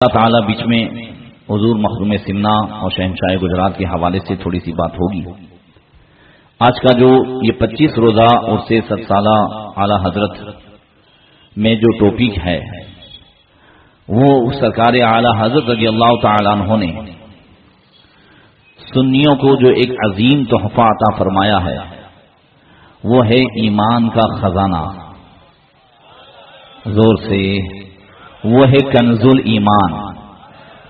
اللہ تعالیٰ بیچ میں حضور مخدوم سمنا اور شہنشاہ گجرات کے حوالے سے تھوڑی سی بات ہوگی. آج کا جو یہ 25 روزہ اور 7 سالہ اعلی حضرت میں جو ٹاپک ہے وہ سرکار اعلی حضرت رضی اللہ تعالیٰ عنہ نے سنیوں کو جو ایک عظیم تحفہ عطا فرمایا ہے وہ ہے ایمان کا خزانہ. زور سے وہ ہے کنز الایمان.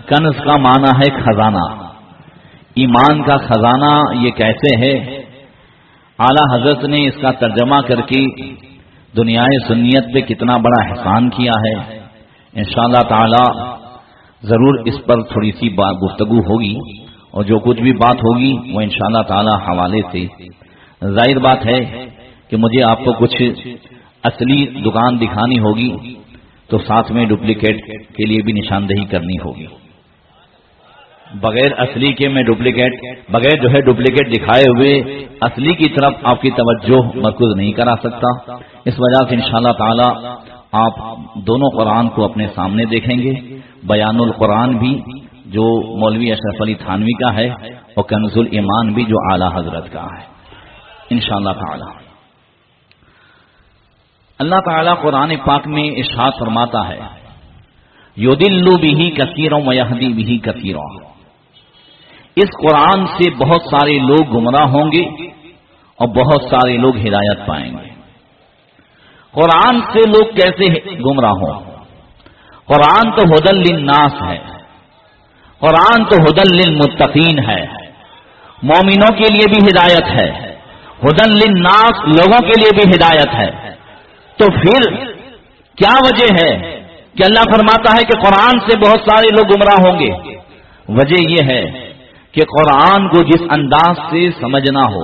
کنز کا معنی ہے خزانہ. ایمان کا خزانہ یہ کیسے ہے؟ اعلی حضرت نے اس کا ترجمہ کر کے دنیا سنیت پہ کتنا بڑا احسان کیا ہے. انشاءاللہ تعالی ضرور اس پر تھوڑی سی گفتگو ہوگی اور جو کچھ بھی بات ہوگی وہ انشاءاللہ تعالی حوالے سے. ظاہر بات ہے کہ مجھے آپ کو کچھ اصلی دکان دکھانی ہوگی تو ساتھ میں ڈپلیکیٹ کے لیے بھی نشاندہی کرنی ہوگی. بغیر اصلی کے میں بغیر جو ہے ڈپلیکیٹ دکھائے ہوئے اصلی کی طرف آپ کی توجہ مرکوز نہیں کرا سکتا. اس وجہ سے انشاءاللہ تعالی آپ دونوں قرآن کو اپنے سامنے دیکھیں گے. بیان القرآن بھی جو مولوی اشرف علی تھانوی کا ہے اور کنز الایمان بھی جو اعلی حضرت کا ہے انشاءاللہ تعالی. اللہ تعالیٰ قرآن پاک میں ارشاد فرماتا ہے یضل بہ کثیرا ویہدی بہ کثیرا. اس قرآن سے بہت سارے لوگ گمراہ ہوں گے اور بہت سارے لوگ ہدایت پائیں گے. قرآن سے لوگ کیسے گمراہ ہوں؟ قرآن تو ھدی للناس ہے. قرآن تو ھدی للمتقین ہے. مومنوں کے لیے بھی ہدایت ہے. ھدی للناس لوگوں کے لیے بھی ہدایت ہے. تو پھر کیا وجہ ہے کہ اللہ فرماتا ہے کہ قرآن سے بہت سارے لوگ گمراہ ہوں گے؟ وجہ یہ ہے کہ قرآن کو جس انداز سے سمجھنا ہو.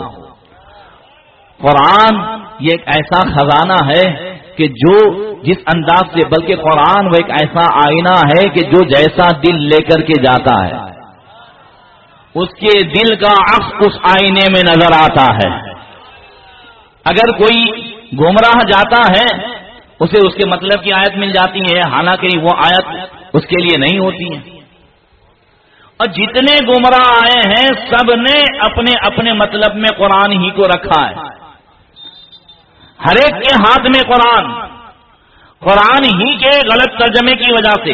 قرآن یہ ایک ایسا خزانہ ہے کہ جو جس انداز سے، بلکہ قرآن وہ ایک ایسا آئینہ ہے کہ جو جیسا دل لے کر کے جاتا ہے اس کے دل کا عکس اس آئینے میں نظر آتا ہے. اگر کوئی گمراہ جاتا ہے اسے اس کے مطلب کی آیت مل جاتی ہے، حالانکہ وہ آیت اس کے لیے نہیں ہوتی ہے. اور جتنے گمراہ آئے ہیں سب نے اپنے اپنے مطلب میں قرآن ہی کو رکھا ہے. ہر ایک کے ہاتھ میں قرآن ہی کے غلط ترجمے کی وجہ سے.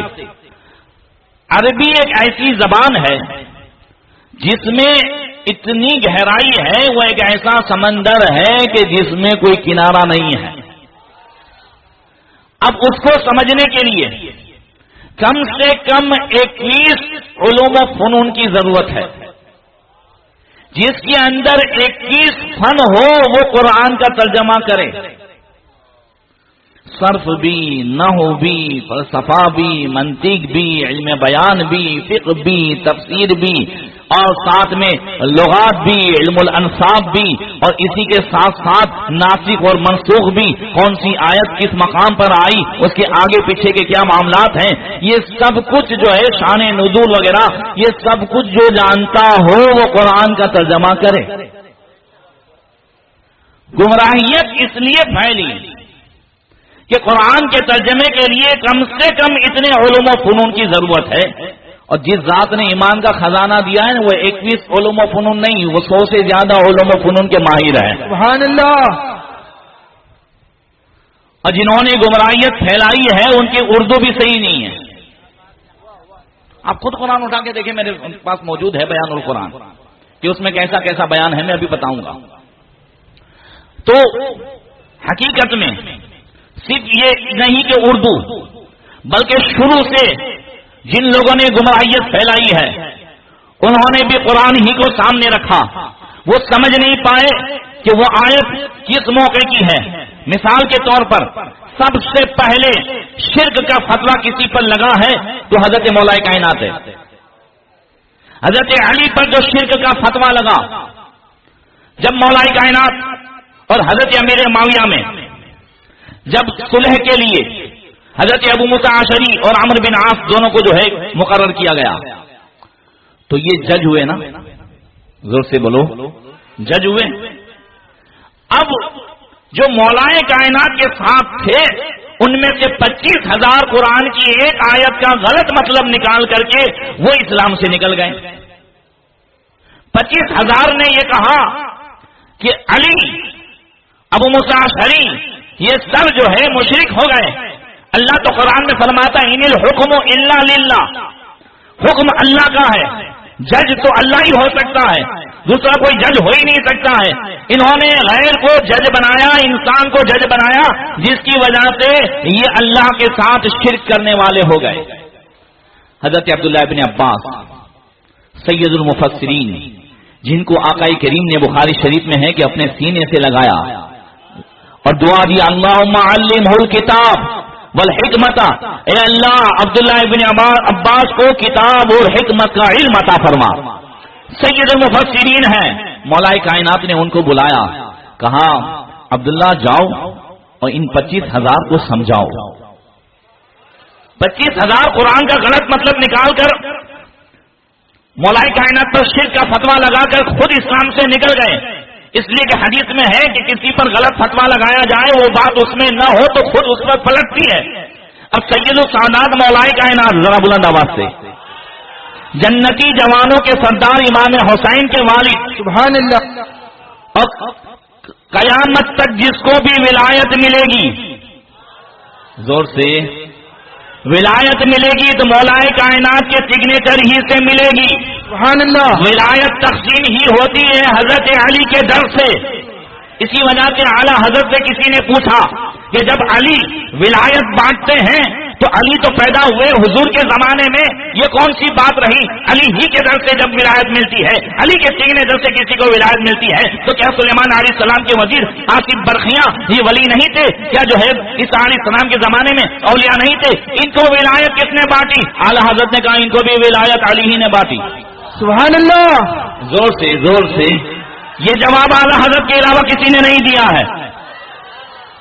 عربی ایک ایسی زبان ہے جس میں اتنی گہرائی ہے، وہ ایک ایسا سمندر ہے کہ جس میں کوئی کنارہ نہیں ہے. اب اس کو سمجھنے کے لیے کم سے کم 21 علوم و فنون کی ضرورت ہے. جس کے اندر 21 فن ہو وہ قرآن کا ترجمہ کرے. صرف بھی، نحو بھی، فلسفہ بھی، منطق بھی، علم بیان بھی، فقہ بھی، تفسیر بھی، اور ساتھ میں لغات بھی، علم الانصاب بھی، اور اسی کے ساتھ ساتھ ناسخ اور منسوخ بھی. کون سی آیت کس مقام پر آئی، اس کے آگے پیچھے کے کیا معاملات ہیں، یہ سب کچھ جو ہے شان نزول وغیرہ یہ سب کچھ جو جانتا ہو وہ قرآن کا ترجمہ کرے. گمراہیت اس لیے پھیلی کہ قرآن کے ترجمے کے لیے کم سے کم اتنے علوم و فنون کی ضرورت ہے. اور جس ذات نے ایمان کا خزانہ دیا ہے وہ 21 علوم و فنون نہیں، وہ 100 سے زیادہ علوم و فنون کے ماہر ہیں. سبحان اللہ. اور جنہوں نے گمراہیت پھیلائی ہے ان کی اردو بھی صحیح نہیں ہے. آپ خود قرآن اٹھا کے دیکھیں، میرے پاس موجود ہے بیان القرآن کہ اس میں کیسا کیسا بیان ہے، میں ابھی بتاؤں گا. تو حقیقت میں صرف یہ نہیں کہ اردو، بلکہ شروع سے جن لوگوں نے گمراہیت پھیلائی ہے انہوں نے بھی قرآن ہی کو سامنے رکھا. وہ سمجھ نہیں پائے کہ وہ آیت کس موقع کی ہے. مثال کے طور پر سب سے پہلے شرک کا فتویٰ کسی پر لگا ہے تو حضرت مولا کائنات ہے. حضرت علی پر جو شرک کا فتویٰ لگا جب مولا کائنات اور حضرت امیر معاویہ میں جب صلح کے لیے حضرت ابو موسیٰ اشعری اور عمرو بن عاص دونوں کو جو ہے مقرر کیا گیا تو یہ جج ہوئے نا، زور سے بولو، جج ہوئے. اب جو مولا کائنات کے ساتھ تھے ان میں سے 25,000 قرآن کی ایک آیت کا غلط مطلب نکال کر کے وہ اسلام سے نکل گئے۔ 25,000 نے یہ کہا کہ علی، ابو موسیٰ اشعری، یہ سب جو ہے مشرک ہو گئے۔ اللہ تو قرآن میں فرماتا ہے ان الحکم الا للہ، حکم اللہ کا ہے، جج تو اللہ ہی ہو سکتا ہے، دوسرا کوئی جج ہو ہی نہیں سکتا ہے۔ انہوں نے غیر کو جج بنایا، انسان کو جج بنایا، جس کی وجہ سے یہ اللہ کے ساتھ شرک کرنے والے ہو گئے۔ حضرت عبداللہ ابن عباس سید المفسرین، جن کو آقا کریم نے بخاری شریف میں ہے کہ اپنے سینے سے لگایا اور دعا دی اللہم علمہ الکتاب والحکمت، اے اللہ عبداللہ ابن عباس کو کتاب اور حکمت کا علم عطا فرما۔ سید المفسرین ہیں، مولا کائنات نے ان کو بلایا، کہا عبداللہ جاؤ اور ان 25,000 کو سمجھاؤ۔ 25,000 قرآن کا غلط مطلب نکال کر مولا کائنات پر شرک کا فتویٰ لگا کر خود اسلام سے نکل گئے، اس لیے کہ حدیث میں ہے کہ کسی پر غلط فتویٰ لگایا جائے وہ بات اس میں نہ ہو تو خود اس پر پلٹتی ہے۔ اب سید السادات مولا کائنات، ذرا بلند آواز سے، جنتی جوانوں کے سردار امام حسین کے والد، سبحان اللہ، اور قیامت تک جس کو بھی ولایت ملے گی، زور سے ولایت ملے گی تو مولا کائنات کے سگنیچر ہی سے ملے گی۔ سبحان اللہ، ولایت تقسیم ہی ہوتی ہے حضرت علی کے در سے۔ اسی وجہ سے اعلیٰ حضرت سے کسی نے پوچھا کہ جب علی ولایت بانٹتے ہیں تو علی تو پیدا ہوئے حضور کے زمانے میں، یہ کون سی بات رہی؟ علی ہی کے در سے جب ولایت ملتی ہے، علی کے سگنیچر سے کسی کو ولایت ملتی ہے، تو کیا سلیمان علیہ السلام کے وزیر آصف برخیاں یہ ولی نہیں تھے؟ کیا جو ہے عیسیٰ علیہ السلام کے زمانے میں اولیاء نہیں تھے؟ ان کو ولایت کس نے بانٹی؟ اعلیٰ حضرت نے کہا ان کو بھی ولایت علی ہی نے بانٹی۔ سبحان اللہ، زور سے زور سے، یہ جواب اعلیٰ حضرت کے علاوہ کسی نے نہیں دیا ہے۔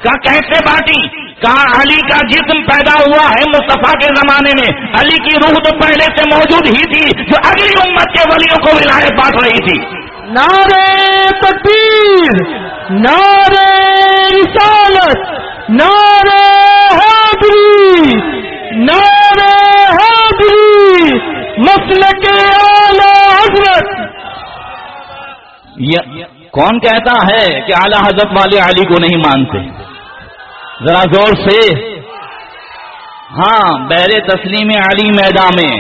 کہا کیسے بانٹی؟ کہا علی کا جسم پیدا ہوا ہے مصطفیٰ کے زمانے میں، علی کی روح تو پہلے سے موجود ہی تھی جو اگلی امت کے ولیوں کو ولایت بانٹ رہی تھی۔ نعرہ تکبیر، نعرہ رسالت، نعرہ حیدری، نعرہ حیدری، مسلک اعلی حضرت۔ یہ کون کہتا ہے کہ اعلیٰ حضرت والے علی کو نہیں مانتے؟ ذرا زور سے۔ ہاں، بہر تسلیم علی میدان میں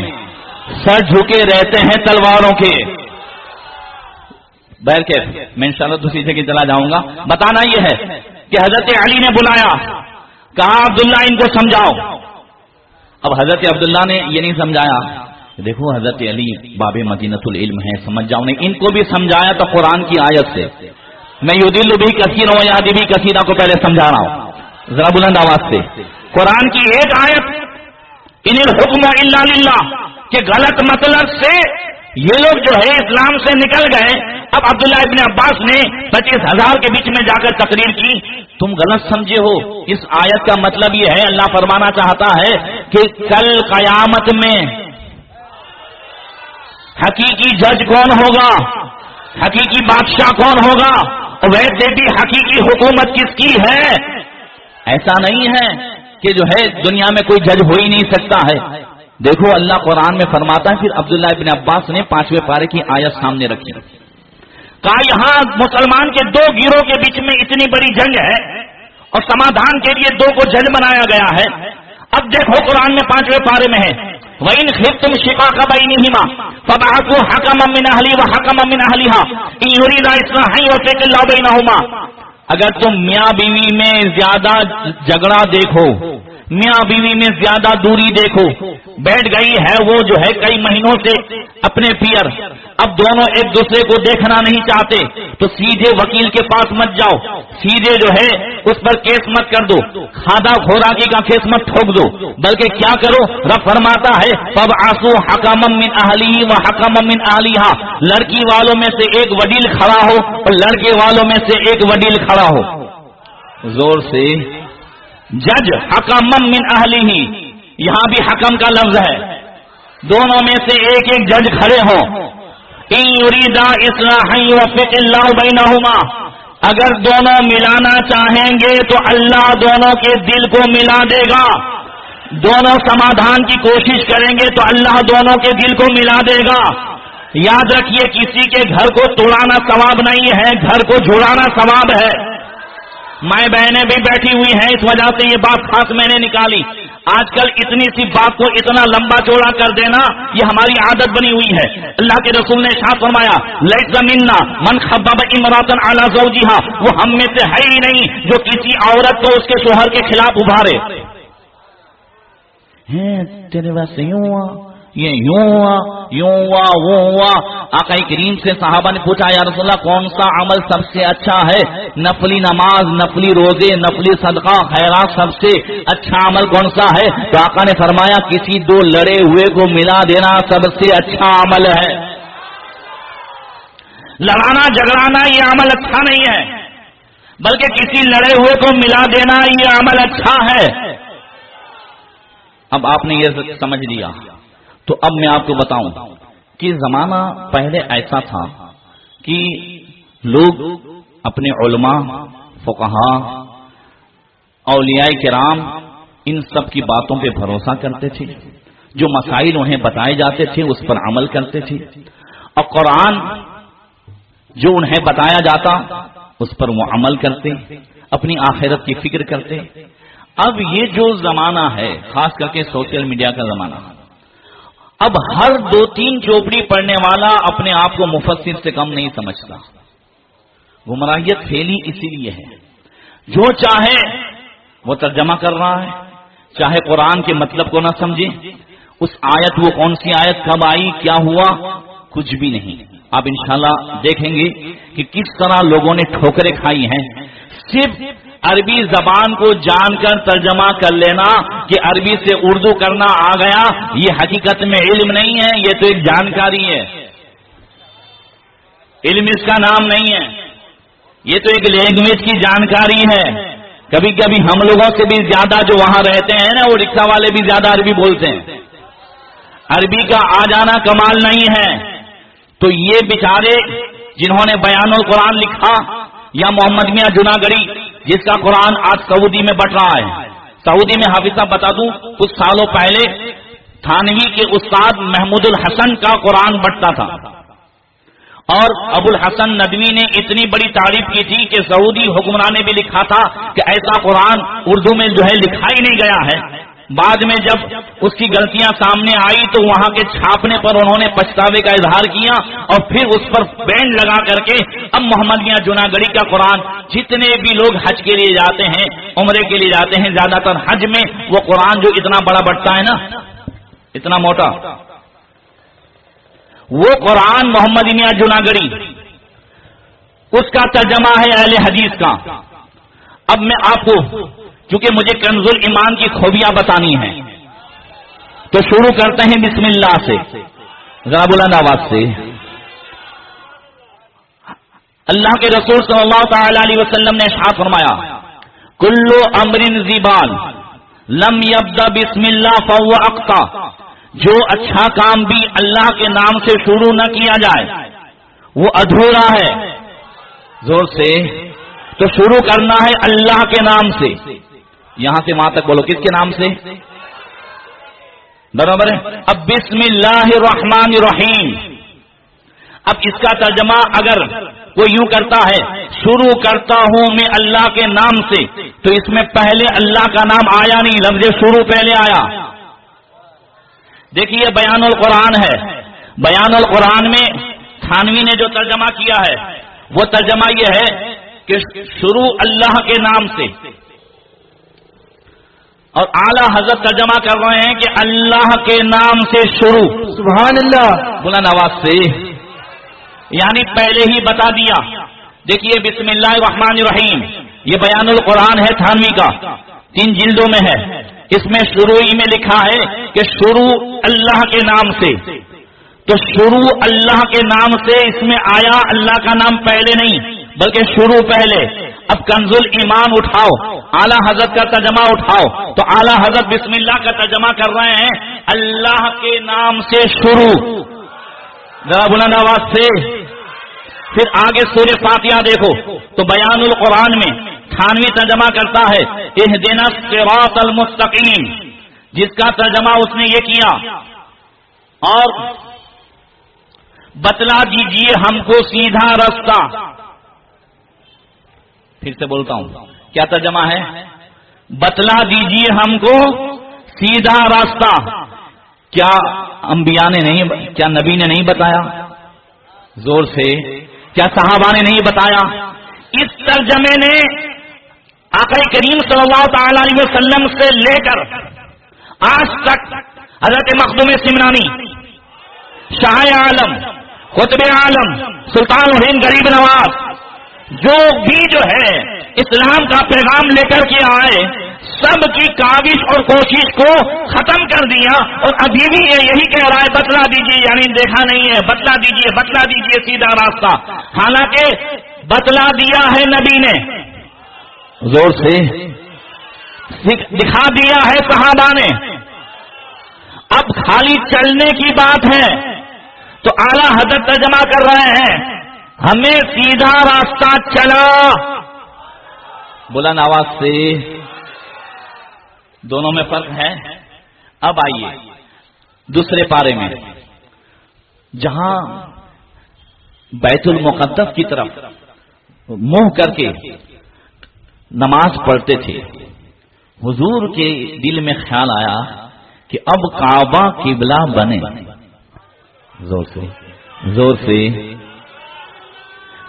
سر جھکے رہتے ہیں تلواروں کے۔ بہر کے میں انشاءاللہ دوسری جگہ چلا جاؤں گا۔ بتانا یہ ہے کہ حضرت علی نے بلایا، کہا عبداللہ ان کو سمجھاؤ۔ اب حضرت عبداللہ نے یہ نہیں سمجھایا، دیکھو حضرت علی باب مدینۃ العلم ہے، سمجھ جاؤ نہیں، ان کو بھی سمجھایا تو قرآن کی آیت سے۔ میں یضل بھی کثیر و یہدی بھی کثیرہ کو پہلے سمجھا رہا ہوں، ذرا بلند آواز سے۔ قرآن کی ایک آیت ان الحکم الا للہ کے غلط مطلب سے یہ لوگ جو ہے اسلام سے نکل گئے۔ اب عبداللہ ابن عباس نے 25,000 کے بیچ میں جا کر تقریر کی، تم غلط سمجھے ہو، اس آیت کا مطلب یہ ہے، اللہ فرمانا چاہتا ہے کہ کل قیامت میں حقیقی جج کون ہوگا، حقیقی بادشاہ کون ہوگا، اور ویسے بھی حقیقی حکومت کس کی ہے؟ ایسا نہیں ہے کہ جو ہے دنیا میں کوئی جج ہو ہی نہیں سکتا ہے۔ دیکھو اللہ قرآن میں فرماتا ہے، پھر عبداللہ ابن عباس نے 5ویں پارے کی آیت سامنے رکھی، کہا یہاں مسلمان کے 2 گروہ کے بیچ میں اتنی بڑی جنگ ہے اور سمادھان کے لیے 2 کو جج بنایا گیا ہے۔ اب دیکھو قرآن میں 5ویں پارے میں ہے، وَإِنْ خِفْتُمْ شِقَاقَ بَيْنِهِمَا فَبَعَثُوا حَكَمًا مِّنْ أَهْلِهِ وَحَكَمًا مِّنْ أَهْلِهَا إِنْ يُرِيدَا إِصْلَاحًا يُوَفِّقِ اللَّهُ بَيْنَهُمَا۔ اگر تم میاں بیوی میں زیادہ جھگڑا دیکھو، میاں بیوی میں زیادہ دوری دیکھو، بیٹھ گئی ہے وہ جو ہے کئی مہینوں سے اپنے پیئر، اب دونوں ایک دوسرے کو دیکھنا نہیں چاہتے، تو سیدھے وکیل کے پاس مت جاؤ، سیدھے جو ہے اس پر کیس مت کر دو، کھادا خوراکی کا کیس مت ٹھوک دو، بلکہ کیا کرو، رب فرماتا ہے فَبْعَثُوا حَكَمًا مِّنْ أَهْلِهِ وَحَكَمًا مِّنْ أَهْلِهَا، لڑکی والوں میں سے ایک وڈیل کھڑا ہو اور لڑکے والوں میں سے ایک وڈیل کھڑا ہو۔ زور سے، جج حکمًا من اہلہ، یہاں بھی حکم کا لفظ ہے، دونوں میں سے ایک ایک جج کھڑے ہوں۔ ان یریدا اصلاحا یوفق اللہ بینہما، اگر دونوں ملانا چاہیں گے تو اللہ دونوں کے دل کو ملا دے گا. دونوں سمادھان کی کوشش کریں گے تو اللہ دونوں کے دل کو ملا دے گا. یاد رکھیے کسی کے گھر کو توڑانا ثواب نہیں ہے، گھر کو جھڑانا ثواب ہے. مائیں بہنیں بھی بیٹھی ہوئی ہیں، اس وجہ سے یہ بات خاص میں نے نکالی. آج کل اتنی سی بات کو اتنا لمبا چوڑا کر دینا یہ ہماری عادت بنی ہوئی ہے. اللہ کے رسول نے ارشاد فرمایا لیس منا من خبب امراۃ علی زوجہا، وہ ہم میں سے ہے ہی نہیں جو کسی عورت کو اس کے شوہر کے خلاف ابھارے. تیرے ویسے یوں ہوا، یہ یوں ہوا، یوں ہوا، وہ ہوا. آقا کریم سے صحابہ نے پوچھا یا رسول اللہ کون سا عمل سب سے اچھا ہے؟ نفلی نماز، نفلی روزے، نفلی صدقہ، خیرات، سب سے اچھا عمل کون سا ہے؟ تو آقا نے فرمایا کسی دو لڑے ہوئے کو ملا دینا سب سے اچھا عمل ہے. لڑانا جھگڑانا یہ عمل اچھا نہیں ہے، بلکہ کسی لڑے ہوئے کو ملا دینا یہ عمل اچھا ہے. اب آپ نے یہ سمجھ لیا تو اب میں آپ کو بتاؤں کہ زمانہ پہلے ایسا تھا کہ لوگ اپنے علماء، فقہاء، اولیاء کرام ان سب کی باتوں پہ بھروسہ کرتے تھے. جو مسائل انہیں بتائے جاتے تھے اس پر عمل کرتے تھے، اور قرآن جو انہیں بتایا جاتا اس پر وہ عمل کرتے، اپنی آخرت کی فکر کرتے. اب یہ جو زمانہ ہے خاص کر کے سوشل میڈیا کا زمانہ، اب ہر 2-3 چوپڑی پڑھنے والا اپنے آپ کو مفسر سے کم نہیں سمجھتا. گمراہیت پھیلی اسی لیے ہے، جو چاہے وہ ترجمہ کر رہا ہے، چاہے قرآن کے مطلب کو نہ سمجھے، اس آیت وہ کون سی آیت کب آئی کیا ہوا کچھ بھی نہیں. آپ انشاءاللہ دیکھیں گے کہ کس طرح لوگوں نے ٹھوکریں کھائی ہیں. صرف عربی زبان کو جان کر ترجمہ کر لینا کہ عربی سے اردو کرنا آ گیا، یہ حقیقت میں علم نہیں ہے، یہ تو ایک جانکاری ہے. علم اس کا نام نہیں ہے، یہ تو ایک لینگویج کی جانکاری ہے. کبھی کبھی ہم لوگوں سے بھی زیادہ جو وہاں رہتے ہیں نا وہ رکشہ والے بھی زیادہ عربی بولتے ہیں. عربی کا آ جانا کمال نہیں ہے. تو یہ بیچارے جنہوں نے بیان القرآن لکھا، یا محمد میاں جناگڑی جس کا قرآن آج سعودی میں بٹ رہا ہے. سعودی میں حافظ صاحب بتا دوں کچھ سالوں پہلے تھانوی کے استاد محمود الحسن کا قرآن بٹتا تھا، اور ابو الحسن ندوی نے اتنی بڑی تعریف کی تھی کہ سعودی حکمران نے بھی لکھا تھا کہ ایسا قرآن اردو میں جو ہے لکھا ہی نہیں گیا ہے. بعد میں جب اس کی غلطیاں سامنے آئی تو وہاں کے چھاپنے پر انہوں نے پچھتاوے کا اظہار کیا، اور پھر اس پر بین لگا کر کے اب محمد میاں جناگڑی کا قرآن جتنے بھی لوگ حج کے لیے جاتے ہیں، عمرے کے لیے جاتے ہیں، زیادہ تر حج میں وہ قرآن جو اتنا بڑا بٹتا ہے نا، اتنا موٹا، وہ قرآن محمد میاں جناگڑی اس کا ترجمہ ہے اہل حدیث کا. اب میں آپ کو چونکہ مجھے کنز الایمان کی خوبیاں بتانی ہیں تو شروع کرتے ہیں بسم اللہ سے، ذرا بلند آواز سے. اللہ کے رسول صلی اللہ تعالی علیہ وسلم نے ارشاد فرمایا کل امر ذیبال لم یبدا بسم اللہ فهو اقطع، جو اچھا کام بھی اللہ کے نام سے شروع نہ کیا جائے وہ ادھورا ہے. زور سے تو شروع کرنا ہے اللہ کے نام سے. یہاں سے وہاں تک بولو کس کے نام سے؟ برابر ہے. اب بسم اللہ الرحمن الرحیم، اب اس کا ترجمہ اگر کوئی یوں کرتا ہے شروع کرتا ہوں میں اللہ کے نام سے، تو اس میں پہلے اللہ کا نام آیا نہیں، لفظ شروع پہلے آیا. دیکھیے بیان القرآن ہے، بیان القرآن میں تھانوی نے جو ترجمہ کیا ہے وہ ترجمہ یہ ہے کہ شروع اللہ کے نام سے، اور اعلی حضرت ترجمہ کر رہے ہیں کہ اللہ کے نام سے شروع. سبحان اللہ، بلند آواز سے، یعنی پہلے ہی بتا دیا. دیکھیے بسم اللہ الرحمن الرحیم، یہ بیان القرآن ہے تھانوی کا، 3 جلدوں میں ہے. اس میں شروع ہی میں لکھا ہے کہ شروع اللہ کے نام سے، تو شروع اللہ کے نام سے اس میں آیا اللہ کا نام پہلے نہیں بلکہ شروع پہلے. اب کنز الایمان اٹھاؤ، اعلی حضرت کا ترجمہ اٹھاؤ، تو اعلی حضرت بسم اللہ کا ترجمہ کر رہے ہیں اللہ کے نام سے شروع. ذرا بلند آواز سے، پھر آگے سورہ فاتحہ دیکھو تو بیان القرآن میں تھانوی ترجمہ کرتا ہے اہدنا الصراط المستقیم، جس کا ترجمہ اس نے یہ کیا، اور بتلا دیجئے ہم کو سیدھا راستہ. پھر سے بولتا ہوں، کیا ترجمہ ہے؟ بتلا دیجئے ہم کو سیدھا راستہ. کیا انبیاء نے نہیں، کیا نبی نے نہیں بتایا؟ زور سے. کیا صحابہ نے نہیں بتایا؟ اس ترجمے نے آقا کریم صلی اللہ تعالی علیہ وسلم سے لے کر آج تک حضرت مخدوم سمنانی، شاہ عالم، قطب عالم، سلطان الہند غریب نواز، جو بھی جو ہے اسلام کا پیغام لے کر کے آئے، سب کی کاوش اور کوشش کو ختم کر دیا. اور ابھی بھی یہی کہہ رہا ہے بتلا دیجیے، یعنی دیکھا نہیں ہے، بتلا دیجیے سیدھا راستہ. حالانکہ بتلا دیا ہے نبی نے، زور سے دکھا دیا ہے صحابہ نے. اب خالی چلنے کی بات ہے تو اعلیٰ حضرت ترجمہ کر رہے ہیں ہمیں سیدھا راستہ چلا. بلند آواز سے. دونوں میں فرق ہے. اب آئیے دوسرے پارے میں، جہاں بیت المقدس کی طرف منہ کر کے نماز پڑھتے تھے، حضور کے دل میں خیال آیا کہ اب کعبہ قبلہ بنے. زور سے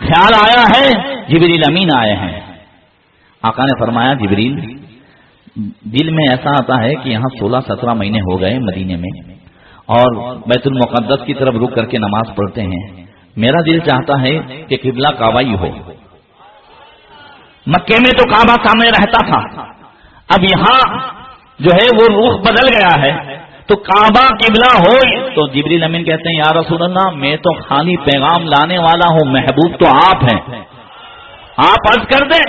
خیال آیا ہے. جبریل امین آئے ہیں. آقا نے فرمایا جبریل، دل میں ایسا آتا ہے کہ یہاں 16-17 مہینے ہو گئے مدینے میں اور بیت المقدس کی طرف رک کر کے نماز پڑھتے ہیں، میرا دل چاہتا ہے کہ قبلہ کعبہ ہی ہو. مکے میں تو کعبہ سامنے رہتا تھا، اب یہاں جو ہے وہ رخ بدل گیا ہے تو کعبہ قبلہ ہو. تو جبریل امین کہتے ہیں یا رسول اللہ، میں تو خالی پیغام لانے والا ہوں، محبوب تو آپ ہیں، آپ عرض کر دیں.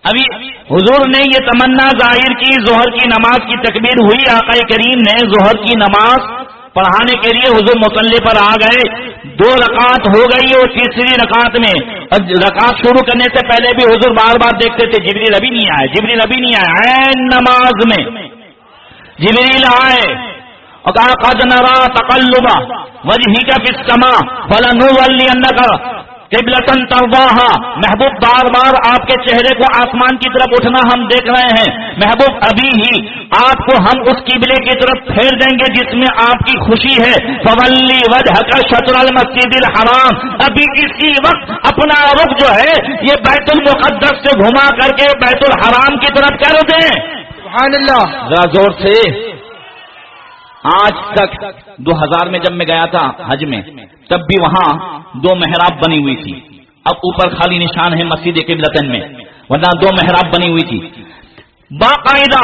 ابھی حضور نے یہ تمنا ظاہر کی، ظہر کی نماز کی تکبیر ہوئی، آقا کریم نے ظہر کی نماز پڑھانے کے لیے حضور مصلی پر آ گئے. 2 رکعت ہو گئی اور تیسری رکعت میں رکعت شروع کرنے سے پہلے بھی حضور بار بار دیکھتے تھے جبریل ابھی نہیں آئے. نماز میں جبریل آئے اور کہا قد نرا تقلب وجهك في السماء فلنولينك قبلة ترضاها. محبوب بار بار آپ کے چہرے کو آسمان کی طرف اٹھنا ہم دیکھ رہے ہیں. محبوب ابھی ہی آپ کو ہم اس قبلے کی طرف پھیر دیں گے جس میں آپ کی خوشی ہے. فولی وجهك شطر المسجد الحرام. ابھی اسی وقت اپنا رخ جو ہے یہ بیت المقدس سے گھما کر کے بیت الحرام کی طرف کر دیں. سبحان اللہ. ذرا زور سے. آج تک 2000 میں جب میں گیا تھا حج میں، تب بھی وہاں 2 محراب بنی ہوئی تھی. اب اوپر خالی نشان ہے مسجد قبلتین میں، ورنہ 2 محراب بنی ہوئی تھی. باقاعدہ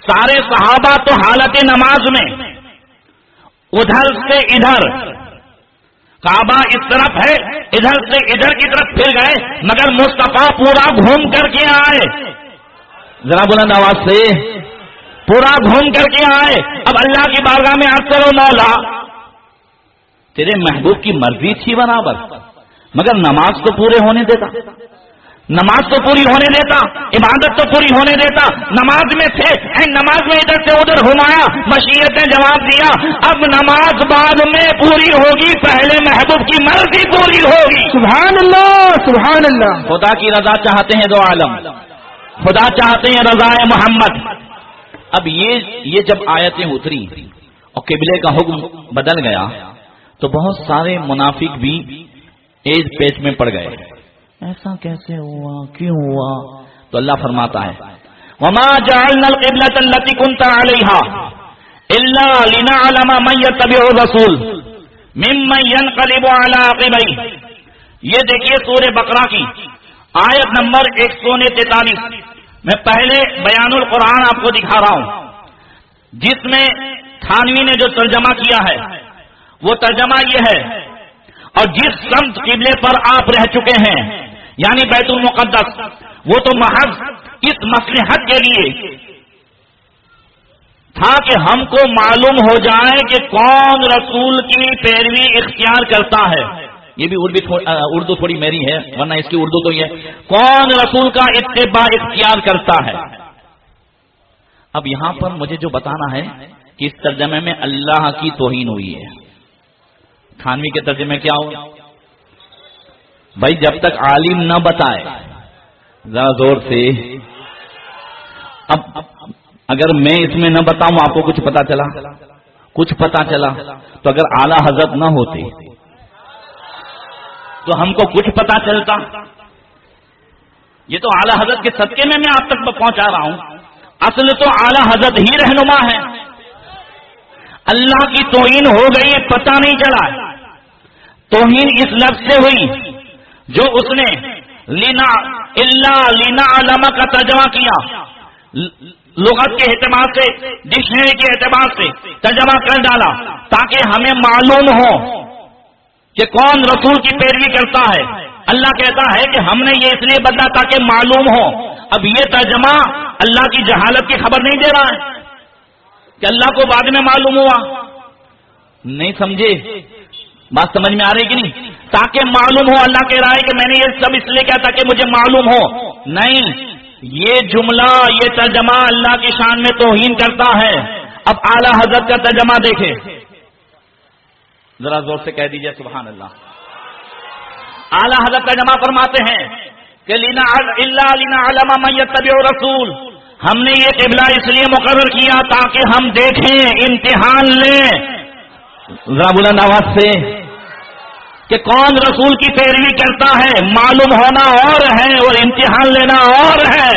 سارے صحابہ تو حالت نماز میں ادھر سے ادھر، کعبہ اس طرف ہے، ادھر سے ادھر کی طرف پھر گئے، مگر مصطفیٰ پورا گھوم کر کے آئے. ذرا بلند آواز سے. پورا گھوم کر کے آئے. اب اللہ کی بارگاہ میں عرض کرو مولا تیرے محبوب کی مرضی تھی برابر، مگر نماز تو پورے ہونے دیتا، نماز تو پوری ہونے دیتا، عبادت تو پوری ہونے دیتا. نماز میں تھے، نماز میں ادھر سے ادھر گھمایا، مشیت نے جواب دیا اب نماز بعد میں پوری ہوگی، پہلے محبوب کی مرضی پوری ہوگی. سبحان اللہ سبحان اللہ. خدا کی رضا چاہتے ہیں 2 عالم، خدا چاہتے ہیں رضا محمد. اب یہ جب آیتیں اتری اور قبلے کا حکم بدل گیا تو بہت سارے منافق بھی ایج پیچ میں پڑ گئے. ایسا کیسے ہوا، کیوں ہوا؟ تو اللہ فرماتا ہے وما جعلنا القبلة التي كنت عليها الا لنعلم من يتبع الرسول ممن ينقلب على عقبيه. یہ دیکھیے سورہ بقرہ کی آیت نمبر 143. میں پہلے بیان القرآن آپ کو دکھا رہا ہوں، جس میں تھانوی نے جو ترجمہ کیا ہے وہ ترجمہ یہ ہے. اور جس سمت قبلے پر آپ رہ چکے ہیں یعنی بیت المقدس، وہ تو محض اس مصلحت کے لیے تھا کہ ہم کو معلوم ہو جائے کہ کون رسول کی پیروی اختیار کرتا ہے. یہ بھی اردو تھوڑی میری ہے، ورنہ اس کی اردو تو یہ کون رسول کا اتباع اختیار کرتا ہے. اب یہاں پر مجھے جو بتانا ہے کہ اس ترجمے میں اللہ کی توہین ہوئی ہے. تھانوی کے ترجمے کیا ہو؟ بھائی جب تک عالم نہ بتائے، ذرا زور سے، اب اگر میں اس میں نہ بتاؤں آپ کو کچھ پتا چلا تو اگر اعلی حضرت نہ ہوتے تو ہم کو کچھ پتا چلتا؟ یہ تو اعلی حضرت کے صدقے میں آپ تک پہنچا رہا ہوں. اصل تو اعلی حضرت ہی رہنما ہے. اللہ کی توہین ہو گئی پتہ نہیں چلا. توہین اس لفظ سے ہوئی جو اس نے لینا علامہ کا ترجمہ کیا، لغت کے اعتبار سے، ڈکشنری کے اعتبار سے ترجمہ کر ڈالا تاکہ ہمیں معلوم ہو کہ کون رسول کی پیروی کرتا ہے. اللہ کہتا ہے کہ ہم نے یہ اس لیے بدلا تاکہ معلوم ہو. اب یہ ترجمہ اللہ کی جہالت کی خبر نہیں دے رہا ہے کہ اللہ کو بعد میں معلوم ہوا. نہیں سمجھے بات؟ سمجھ میں آ رہی کہ نہیں؟ تاکہ معلوم ہو. اللہ کہہ رہا ہے کہ میں نے یہ سب اس لیے کیا تاکہ مجھے معلوم ہو. نہیں، یہ جملہ، یہ ترجمہ اللہ کی شان میں توہین کرتا ہے. اب اعلی حضرت کا ترجمہ دیکھیں، ذرا زور سے کہہ دیجئے سبحان اللہ. اعلی حضرت ترجمہ فرماتے ہیں کہ لینا علم من یتبع رسول، ہم نے یہ قبلہ اس لیے مقرر کیا تاکہ ہم دیکھیں، امتحان لیں، ذرا بلند آواز سے، کہ کون رسول کی پیروی کرتا ہے. معلوم ہونا اور ہے اور امتحان لینا اور ہے.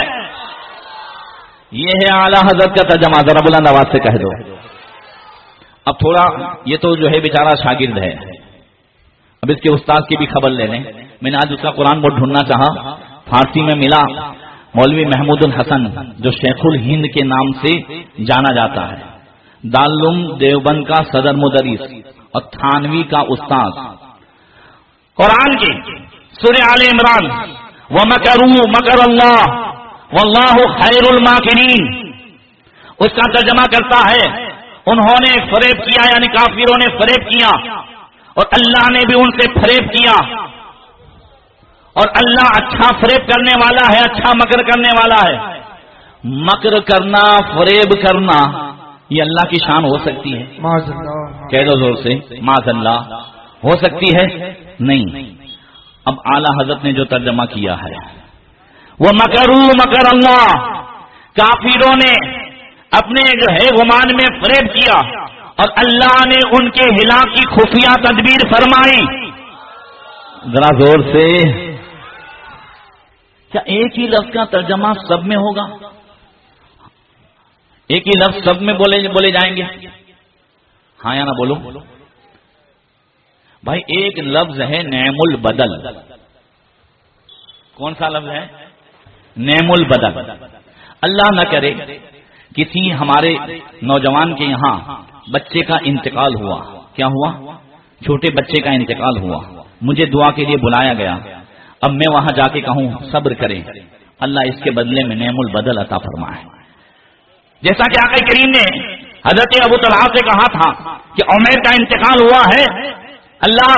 یہ ہے اعلی حضرت کا ترجمہ. ذرا بلند آواز سے کہہ دو. اب تھوڑا یہ تو جو ہے بیچارہ شاگرد ہے، اب اس کے استاد کی بھی خبر لے لیں. میں نے آج اس کا قرآن بورڈ ڈھونڈنا چاہا، فارسی میں ملا. مولوی محمود الحسن جو شیخ الہند کے نام سے جانا جاتا ہے، دارالعلوم دیوبند کا صدر مدرس اور تھانوی کا استاد. قرآن کی سورہ آل عمران وَمَكَرُوا مَكَرَ اللَّهُ وَاللَّهُ خَيْرُ الْمَاكِرِينَ، اس کا ترجمہ کرتا ہے انہوں نے فریب کیا، یعنی کافروں نے فریب کیا اور اللہ نے بھی ان سے فریب کیا. اور اللہ اچھا فریب کرنے والا ہے، اچھا مکر کرنے والا ہے. مکر کرنا، فریب کرنا، یہ اللہ کی شان ہو سکتی ہے؟ کہہ دو زور سے، معاذ اللہ. ہو سکتی ہے؟ نہیں. اب اعلی حضرت نے جو ترجمہ کیا ہے وہ مکروا مکر اللہ، کافروں نے اپنے جو ہے گمان میں فریب کیا اور اللہ نے ان کے ہلاک کی خفیہ تدبیر فرمائی. ذرا زور سے. کیا ایک ہی لفظ کا ترجمہ سب میں ہوگا؟ ایک ہی لفظ سب میں بولے جائیں گے؟ ہاں یا نہ بولو بھائی. ایک لفظ ہے نعم البدل. کون سا لفظ ہے؟ نعم البدل. اللہ نہ کرے کسی ہمارے نوجوان کے یہاں بچے کا انتقال ہوا. کیا ہوا؟ چھوٹے بچے کا انتقال ہوا. مجھے دعا کے لیے بلایا گیا. اب میں وہاں جا کے کہوں صبر کریں، اللہ اس کے بدلے میں نعم البدل عطا فرمائے. جیسا کہ آقا کریم نے حضرت ابو طلحہ سے کہا تھا کہ عمیر کا انتقال ہوا ہے، اللہ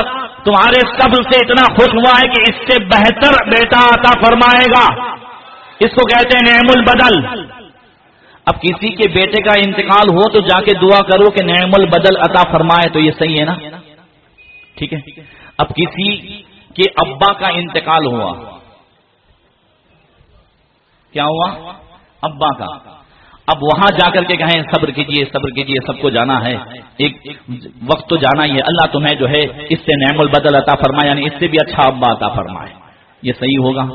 تمہارے صبر سے اتنا خوش ہوا ہے کہ اس سے بہتر بیٹا عطا فرمائے گا. اس کو کہتے ہیں نعم البدل. اب کسی کے بیٹے کا انتقال ہو تو جا کے دعا کرو کہ نعم البدل عطا فرمائے، تو یہ صحیح ہے نا؟ ٹھیک ہے. اب کسی کے ابا کا انتقال ہوا، کیا ہوا؟ ابا کا. اب وہاں جا کر کے کہیں صبر کیجئے صبر کیجئے، سب کو جانا ہے، ایک وقت تو جانا ہی ہے، اللہ تمہیں جو ہے اس سے نعم البدل عطا فرمائے، یعنی اس سے بھی اچھا ابا عطا فرمائے. یہ صحیح ہوگا؟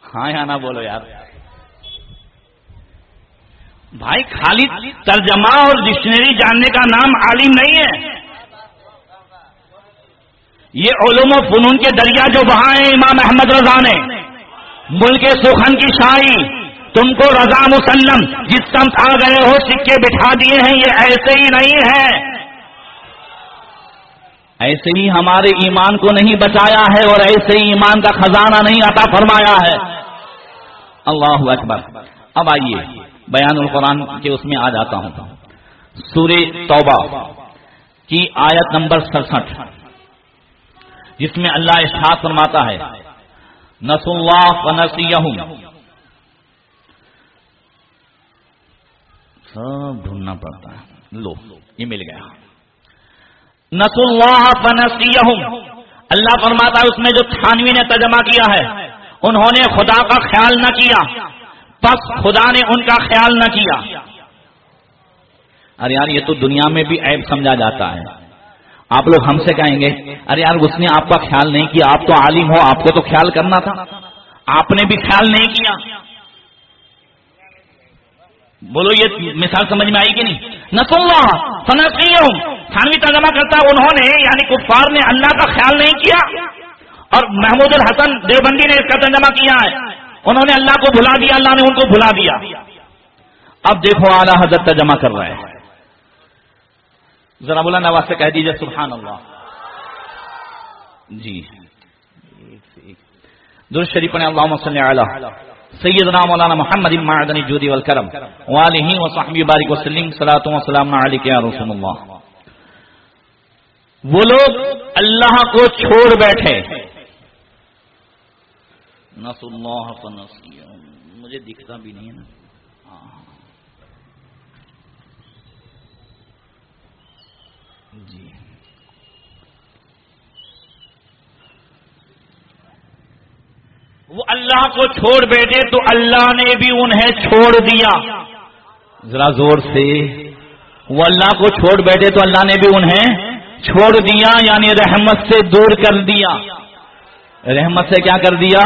ہاں یا نہ بولو یار. بھائی خالی ترجمہ اور ڈکشنری جاننے کا نام عالم نہیں ہے. یہ علوم و فنون کے دریا جو بہائے امام احمد رضا نے، ملک سخن کی شاعری، تم کو رضا مسلم، جس سمت آ گئے ہو سکے بٹھا دیے ہیں. یہ ایسے ہی نہیں ہے، ایسے ہی ہمارے ایمان کو نہیں بچایا ہے اور ایسے ہی ایمان کا خزانہ نہیں عطا فرمایا ہے. اللہ اکبر. اب آئیے بیان القرآن کے اس میں آ جاتا ہوں. سورہ توبہ کی آیت نمبر 67. جس میں اللہ ارشاد فرماتا ہے نسوا اللہ فنسیہم. سب ڈھونڈنا پڑتا ہے. لو یہ مل گیا. نسوا اللہ فنسیہم. اللہ فرماتا ہے اس میں جو تھانوی نے ترجمہ کیا ہے انہوں نے خدا کا خیال نہ کیا پس خدا نے ان کا خیال نہ کیا. ارے یار یہ تو دنیا میں بھی عیب سمجھا جاتا ہے. آپ لوگ ہم سے کہیں گے ارے یار اس نے آپ کا خیال نہیں کیا, آپ تو عالم ہو, آپ کو تو خیال کرنا تھا, آپ نے بھی خیال نہیں کیا. بولو یہ مثال سمجھ میں آئی کہ نہیں؟ نسوا اللہ فنسیہم تھانوی ترجمہ کرتا ہے انہوں نے یعنی کفار نے اللہ کا خیال نہیں کیا, اور محمود الحسن دیوبندی نے اس کا ترجمہ کیا ہے انہوں نے اللہ کو بھلا دیا, اللہ نے ان کو بھلا دیا. اب دیکھو اعلیٰ حضرت ترجمہ کر رہے ہیں, ذرا بلند آواز سے کہہ دیجیے سبحان اللہ. جی درود شریف پڑھیں اللہم صلی علی سیدنا مولانا محمد معدن الجود والکرم وآلہ وصحبہ بارک وسلم صلاۃ و سلام علیک یا رسول اللہ. وہ لوگ اللہ کو چھوڑ بیٹھے. نسوا اللہ فنسیہم, مجھے دکھتا بھی نہیں ہے نا. جی وہ اللہ کو چھوڑ بیٹھے تو اللہ نے بھی انہیں چھوڑ دیا. ذرا زور سے, وہ اللہ کو چھوڑ بیٹھے تو اللہ نے بھی انہیں چھوڑ دیا, یعنی رحمت سے دور کر دیا. رحمت سے کیا کر دیا؟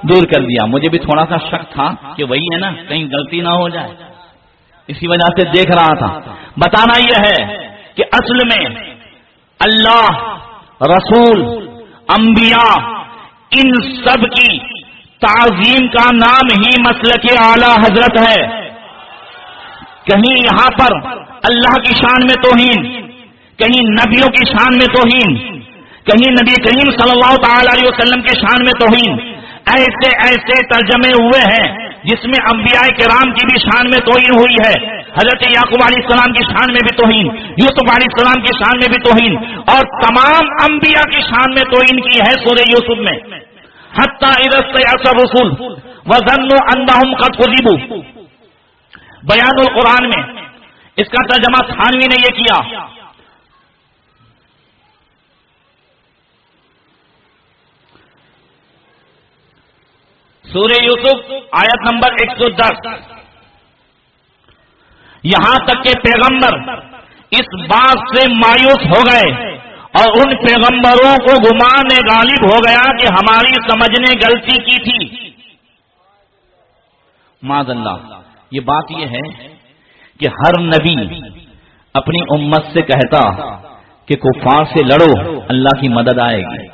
دور کر دیا. مجھے بھی تھوڑا سا شک تھا کہ وہی ہے نا, کہیں غلطی نہ ہو جائے, اسی وجہ سے دیکھ رہا تھا. بتانا یہ ہے کہ اصل میں اللہ, رسول, انبیاء ان سب کی تعظیم کا نام ہی مسلک اعلی حضرت ہے. کہیں یہاں پر اللہ کی شان میں توہین, کہیں نبیوں کی شان میں توہین, کہیں نبی کریم صلی اللہ تعالی علیہ وسلم کی شان میں توہین. ایسے ایسے ترجمے ہوئے ہیں جس میں انبیاء کرام کی بھی شان میں توہین ہوئی ہے. حضرت یعقوب علیہ السلام کی شان میں بھی توہین, یوسف علیہ السلام کی شان میں بھی توہین, اور تمام انبیاء کی شان میں توہین کی ہے سورہ یوسف میں. حتی اذا استیأس الرسل وظنوا انہم قد کذبوا. بیان القرآن میں اس کا ترجمہ تھانوی نے یہ کیا. سورہ یوسف آیت نمبر 110. یہاں تک کہ پیغمبر اس بات سے مایوس ہو گئے اور ان پیغمبروں کو گمان غالب ہو گیا کہ ہماری سمجھ نے غلطی کی تھی. معاذ اللہ. یہ بات یہ ہے کہ ہر نبی اپنی امت سے کہتا کہ کفار سے لڑو, اللہ کی مدد آئے گی.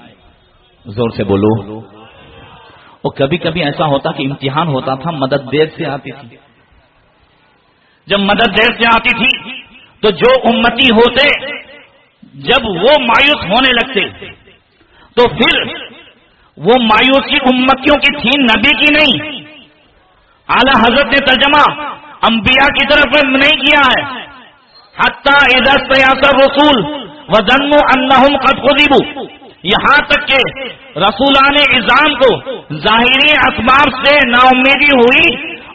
زور سے بولو. اور کبھی کبھی ایسا ہوتا کہ امتحان ہوتا تھا, مدد دیر سے آتی تھی. جب مدد دیر سے آتی تھی تو جو امتی ہوتے جب وہ مایوس ہونے لگتے تو پھر وہ مایوسی امتیوں کی تھی, نبی کی نہیں. اعلی حضرت نے ترجمہ انبیاء کی طرف نہیں کیا ہے. حتی اذا استیأس الرسل وظنوا انہم قد کذبوا. یہاں تک کہ رسولان اعظام کو ظاہری اسباب سے نا امیدی ہوئی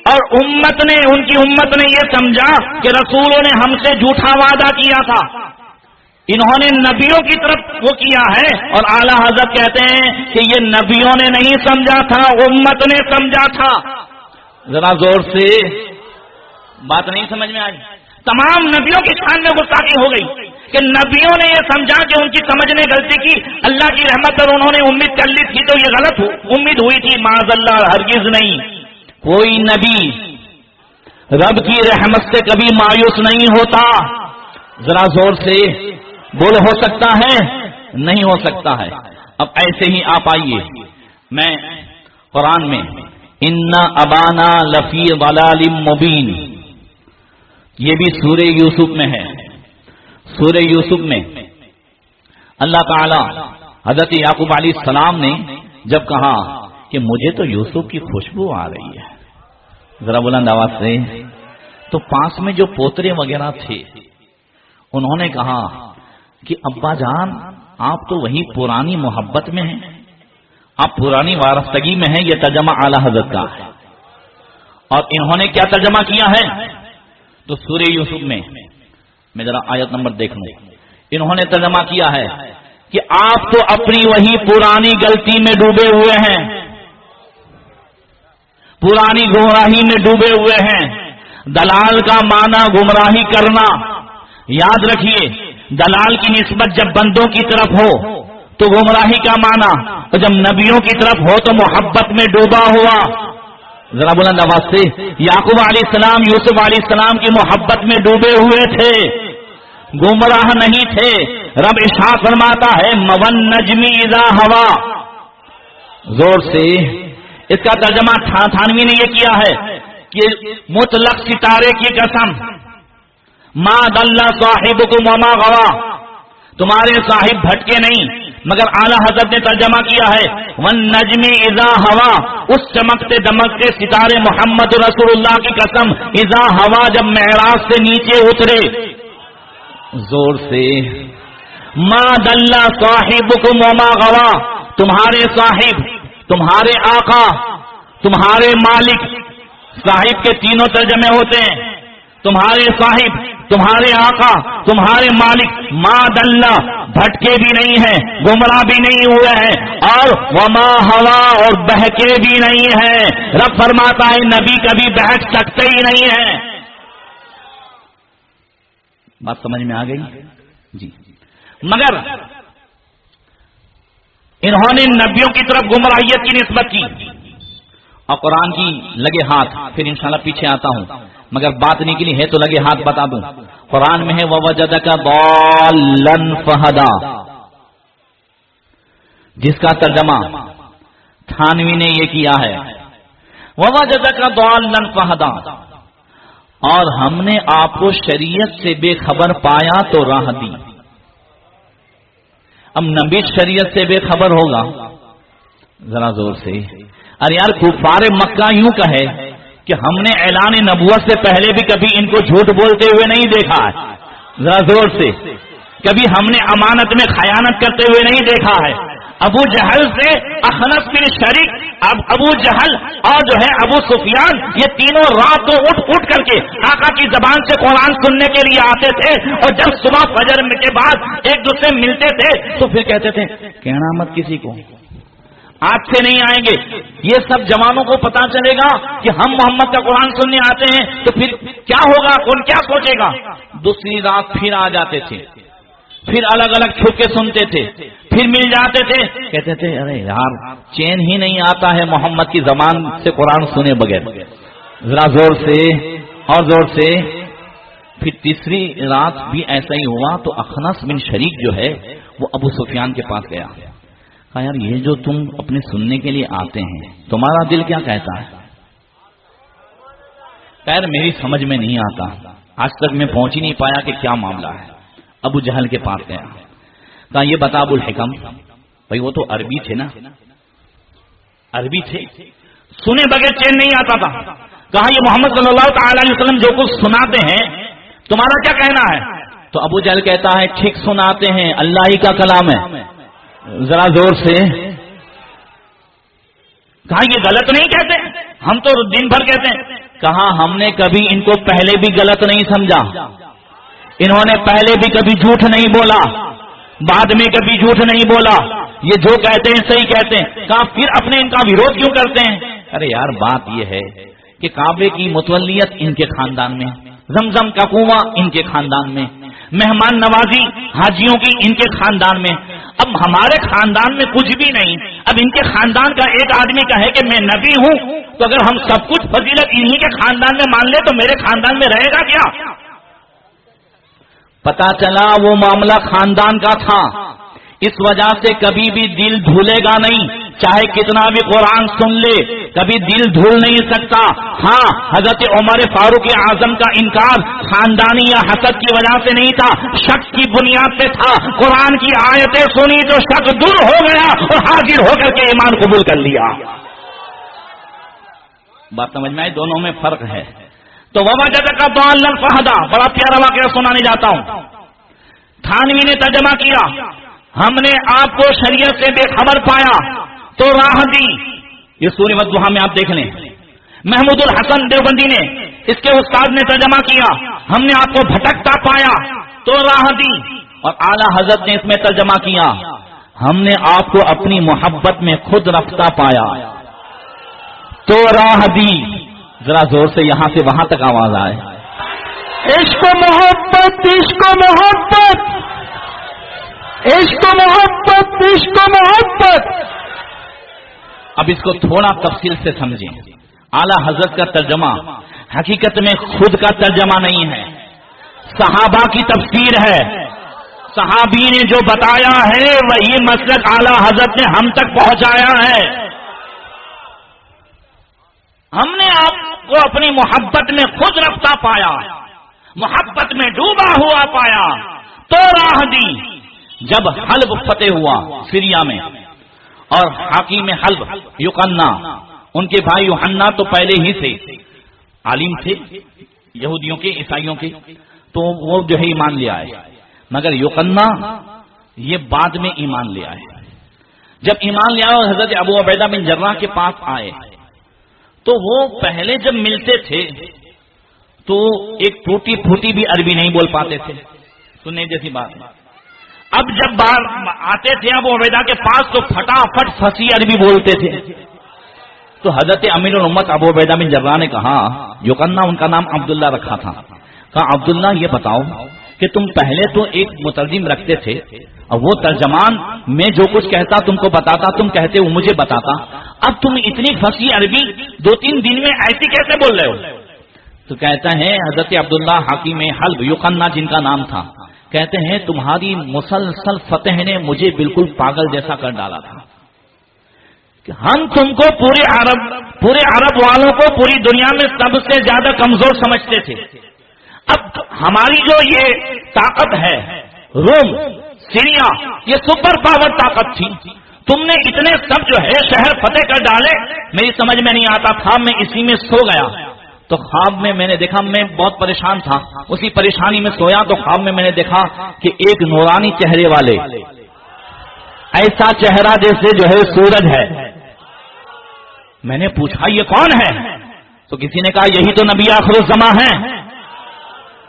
اور امت نے, ان کی امت نے یہ سمجھا کہ رسولوں نے ہم سے جھوٹا وعدہ کیا تھا. انہوں نے نبیوں کی طرف وہ کیا ہے, اور اعلی حضرت کہتے ہیں کہ یہ نبیوں نے نہیں سمجھا تھا, امت نے سمجھا تھا. ذرا زور سے, بات نہیں سمجھ میں آئی. تمام نبیوں کی شان میں گستاخی ہو گئی کہ نبیوں نے یہ سمجھا کہ ان کی سمجھ نے غلطی کی, اللہ کی رحمت پر انہوں نے امید کر لی تھی تو یہ غلط امید ہوئی تھی. معاذ اللہ, ہرگز نہیں. کوئی نبی رب کی رحمت سے کبھی مایوس نہیں ہوتا. ذرا زور سے بول, ہو سکتا ہے نہیں ہو سکتا ہے. اب ایسے ہی آپ آئیے, میں قرآن میں انا ابانا لفی ضلال مبین, یہ بھی سورہ یوسف میں ہے. سورہ یوسف میں اللہ تعالی حضرت یعقوب علیہ السلام نے جب کہا کہ مجھے تو یوسف کی خوشبو آ رہی ہے, ذرا بلند آواز سے, تو پاس میں جو پوترے وغیرہ تھے انہوں نے کہا کہ ابا جان آپ تو وہی پرانی محبت میں ہیں، آپ پرانی وارستگی میں ہیں. یہ ترجمہ اعلی حضرت کا ہے. اور انہوں نے کیا ترجمہ کیا ہے؟ تو سورہ یوسف میں ذرا آیت نمبر دیکھ لوں. انہوں نے ترجمہ کیا ہے کہ آپ تو اپنی وہی پرانی غلطی میں ڈوبے ہوئے ہیں، پرانی گمراہی میں ڈوبے ہوئے ہیں. دلال کا معنی گمراہی کرنا. یاد رکھیے، دلال کی نسبت جب بندوں کی طرف ہو تو گمراہی کا معنی، اور جب نبیوں کی طرف ہو تو محبت میں ڈوبا ہوا. ذرا بلند آواز سے، یعقوب علیہ السلام یوسف علیہ السلام کی محبت میں ڈوبے ہوئے تھے، گمراہ نہیں تھے. رب ارشاد فرماتا ہے مَوَن نَجْمِ اِذَا ہَوَا. زور سے اس کا ترجمہ تھانوی نے یہ کیا ہے کہ مطلق ستارے کی قسم، ما ضل صاحبکم وما غوا، تمہارے صاحب بھٹکے نہیں. مگر اعلی حضرت نے ترجمہ کیا ہے وَالنَّجْمِ اِذَا ہَوَا، اس چمکتے دمکتے ستارے محمد رسول اللہ کی قسم، اذا ہوا، جب معراج سے نیچے اترے. زور سے، ما ضل صاحبکم وما غوا، تمہارے صاحب، تمہارے آقا، تمہارے مالک. صاحب کے تینوں ترجمے ہوتے ہیں، تمہارے صاحب، تمہارے آقا، تمہارے مالک. ما ضل، بھٹکے بھی نہیں ہیں، گمراہ بھی نہیں ہوئے ہیں، اور وما ہوا، اور بہکے بھی نہیں ہیں. رب فرماتا ہے نبی کبھی بہک سکتے ہی نہیں ہیں. بات سمجھ میں آ گئی جی. مگر انہوں نے نبیوں کی طرف گمراہیت کی نسبت کی اور قرآن کی لگے ہاتھ. پھر انشاءاللہ پیچھے آتا ہوں، مگر بات نکلی ہے تو لگے ہاتھ بتا دوں. قرآن میں ہے وَوَجَدَكَ ضَالًّا فَهَدَىٰ، جس کا ترجمہ تھانوی نے یہ کیا ہے وَوَجَدَكَ ضَالًّا فَهَدَىٰ، اور ہم نے آپ کو شریعت سے بے خبر پایا تو راہ دی. اب نبی شریعت سے بے خبر ہوگا؟ ذرا زور سے. ارے یار کفار مکہ یوں کہے کہ ہم نے اعلان نبوت سے پہلے بھی کبھی ان کو جھوٹ بولتے ہوئے نہیں دیکھا ہے. ذرا زور سے. کبھی ہم نے امانت میں خیانت کرتے ہوئے نہیں دیکھا ہے. ابو جہل سے اخنس بن شریک، اب ابو جہل اور جو ہے ابو سفیان، یہ تینوں رات کو اٹھ کر کے آقا کی زبان سے قرآن سننے کے لیے آتے تھے. اور جب صبح فجر کے بعد ایک دوسرے ملتے تھے تو پھر کہتے تھے کہنا مت کسی کو، آج سے نہیں آئیں گے. یہ سب جوانوں کو پتا چلے گا کہ ہم محمد کا قرآن سننے آتے ہیں تو پھر کیا ہوگا، کون کیا سوچے گا. دوسری رات پھر آ جاتے تھے، پھر الگ الگ چھپ کے سنتے تھے، پھر مل جاتے تھے. کہتے تھے ارے یار چین ہی نہیں آتا ہے محمد کی زبان سے قرآن سنے بغیر. ذرا زور سے اور زور سے. پھر تیسری رات بھی ایسا ہی ہوا تو اخنس بن شریک جو ہے وہ ابو سفیان کے پاس گیا. کہا یار یہ جو تم اپنے سننے کے لیے آتے ہیں تمہارا دل کیا کہتا ہے؟ خیر میری سمجھ میں نہیں آتا، آج تک میں پہنچ ہی نہیں پایا کہ کیا معاملہ ہے. ابو جہل کے پاس گیا. کہا یہ بتا ابو الحکم، بھائی وہ تو عربی تھے نا، عربی تھے، سنے بغیر چین نہیں آتا تھا. کہا یہ محمد صلی اللہ تعالی علیہ وسلم جو کچھ سناتے ہیں تمہارا کیا کہنا ہے؟ تو ابو جہل کہتا ہے ٹھیک سناتے ہیں، اللہ ہی کا کلام ہے. ذرا زور سے. کہا یہ غلط نہیں کہتے، ہم تو دن بھر کہتے ہیں. کہا ہم نے کبھی ان کو پہلے بھی غلط نہیں سمجھا، انہوں نے پہلے بھی کبھی جھوٹ نہیں بولا، بعد میں کبھی جھوٹ نہیں بولا، یہ جو کہتے ہیں صحیح کہتے ہیں. کہا پھر اپنے ان کا وروଧ کیوں کرتے ہیں؟ ارے یار بات یہ ہے کہ کعبے کی متولیت ان کے خاندان میں، زمزم کا کنواں ان کے خاندان میں، مہمان نوازی حاجیوں کی ان کے خاندان میں. اب ہمارے خاندان میں کچھ بھی نہیں، اب ان کے خاندان کا ایک آدمی کہے کہ میں نبی ہوں تو اگر ہم سب کچھ فضیلت انہی کے خاندان میں مان لے تو میرے خاندان میں رہے گا کیا؟ پتا چلا وہ معاملہ خاندان کا تھا. اس وجہ سے کبھی بھی دل دھلے گا نہیں، چاہے کتنا بھی قرآن سن لے کبھی دل دھل نہیں سکتا. ہاں حضرت عمر فاروق اعظم کا انکار خاندانی یا حسد کی وجہ سے نہیں تھا، شک کی بنیاد پہ تھا. قرآن کی آیتیں سنی تو شک دور ہو گیا اور حاضر ہو کر کے ایمان قبول کر لیا. بات سمجھ میں آئی؟ دونوں میں فرق ہے. تو وَوَجَدَكَ ضَالًّا فَهَدَىٰ، بڑا پیارا واقعہ سنانے جاتا ہوں. تھانوی نے ترجمہ کیا، ہم نے آپ کو شریعت سے بے خبر پایا تو راہ دی. یہ سورہ والضحیٰ میں آپ دیکھ لیں. محمود الحسن دیوبندی نے، اس کے استاد نے ترجمہ کیا، ہم نے آپ کو بھٹکتا پایا تو راہ دی. اور اعلی حضرت نے اس میں ترجمہ کیا، ہم نے آپ کو اپنی محبت میں خود رفتہ پایا تو راہ دی. ذرا زور سے یہاں سے وہاں تک آواز آئے. عشق و محبت، عشق و محبت، عشق و محبت، عشق و محبت. اب اس کو تھوڑا تفصیل سے سمجھیں. اعلی حضرت کا ترجمہ حقیقت میں خود کا ترجمہ نہیں ہے، صحابہ کی تفسیر ہے. صحابی نے جو بتایا ہے وہی مسلک اعلی حضرت نے ہم تک پہنچایا ہے. ہم نے آپ کو اپنی محبت میں خود رفتہ پایا، محبت میں ڈوبا ہوا پایا تو راہ دی. جب حلب فتح ہوا سیریا میں اور حاکم حلب یوقنا، ان کے بھائی یوحنا تو پہلے ہی سے عالم تھے یہودیوں کے عیسائیوں کے، تو وہ جو ہے ایمان لے آئے. مگر یوقنا یہ بعد میں ایمان لے آئے. جب ایمان لے آئے اور حضرت ابو عبیدہ بن جراح کے پاس آئے تو وہ پہلے جب ملتے تھے تو ایک ٹوٹی پھوٹی بھی عربی نہیں بول پاتے تھے، سننے جیسی بات. اب جب باہر آتے تھے ابو عبیدہ کے پاس تو پھٹافٹ فصیح عربی بولتے تھے. تو حضرت امیر الامت ابو عبیدہ بن جراح نے کہا، یوقنا ان کا نام عبداللہ رکھا تھا، کہا عبداللہ یہ بتاؤ کہ تم پہلے تو ایک مترجم رکھتے تھے اور وہ ترجمان میں جو کچھ کہتا تم کو بتاتا، تم کہتے وہ مجھے بتاتا، اب تم اتنی فصیح عربی 2-3 دن میں ایسی کیسے بول رہے ہو؟ تو کہتا ہے حضرت عبداللہ حاکم حلب یوقنا جن کا نام تھا، کہتے ہیں تمہاری مسلسل فتح نے مجھے بالکل پاگل جیسا کر ڈالا تھا. کہ ہم تم کو پورے عرب والوں کو پوری دنیا میں سب سے زیادہ کمزور سمجھتے تھے. اب ہماری جو یہ طاقت ہے، روم، سیریا، یہ سپر پاور طاقت تھی. تم نے اتنے سب جو ہے شہر فتح کر ڈالے، میری سمجھ میں نہیں آتا تھا، میں اسی میں سو گیا. تو خواب میں نے دیکھا، میں بہت پریشان تھا، اسی پریشانی میں سویا تو خواب میں نے دیکھا کہ ایک نورانی چہرے والے، ایسا چہرہ جیسے جو ہے سورج ہے. میں نے پوچھا یہ کون ہے؟ تو کسی نے کہا یہی تو نبی آخر الزماں ہیں.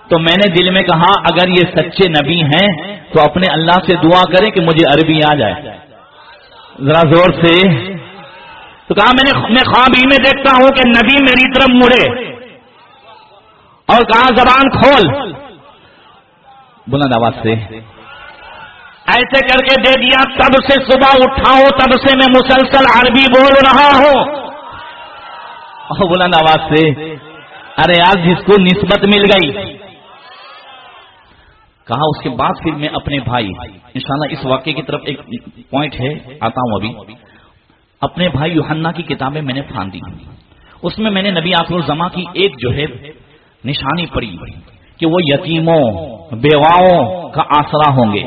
تو میں نے دل میں کہا اگر یہ سچے نبی ہیں تو اپنے اللہ سے دعا کریں کہ مجھے عربی آ جائے. ذرا زور سے. تو کہا میں خواب ہی میں دیکھتا ہوں کہ نبی میری طرف مڑے اور کہا زبان کھول، بلند آواز سے ایسے کر کے دے دیا. تب سے صبح اٹھا ہوں تب سے میں مسلسل عربی بول رہا ہوں. اور بلند آواز سے ارے یار جس کو نسبت مل گئی. کہا اس کے بعد پھر میں اپنے بھائی، انشاءاللہ اس واقعے کی طرف ایک پوائنٹ ہے آتا ہوں ابھی. اپنے بھائی یوحنا کی کتابیں میں نے پھاندی، اس میں نے نبی آخر الزماں کی ایک جو ہے نشانی پڑی کہ وہ یتیموں بیواؤں کا آسرا ہوں گے،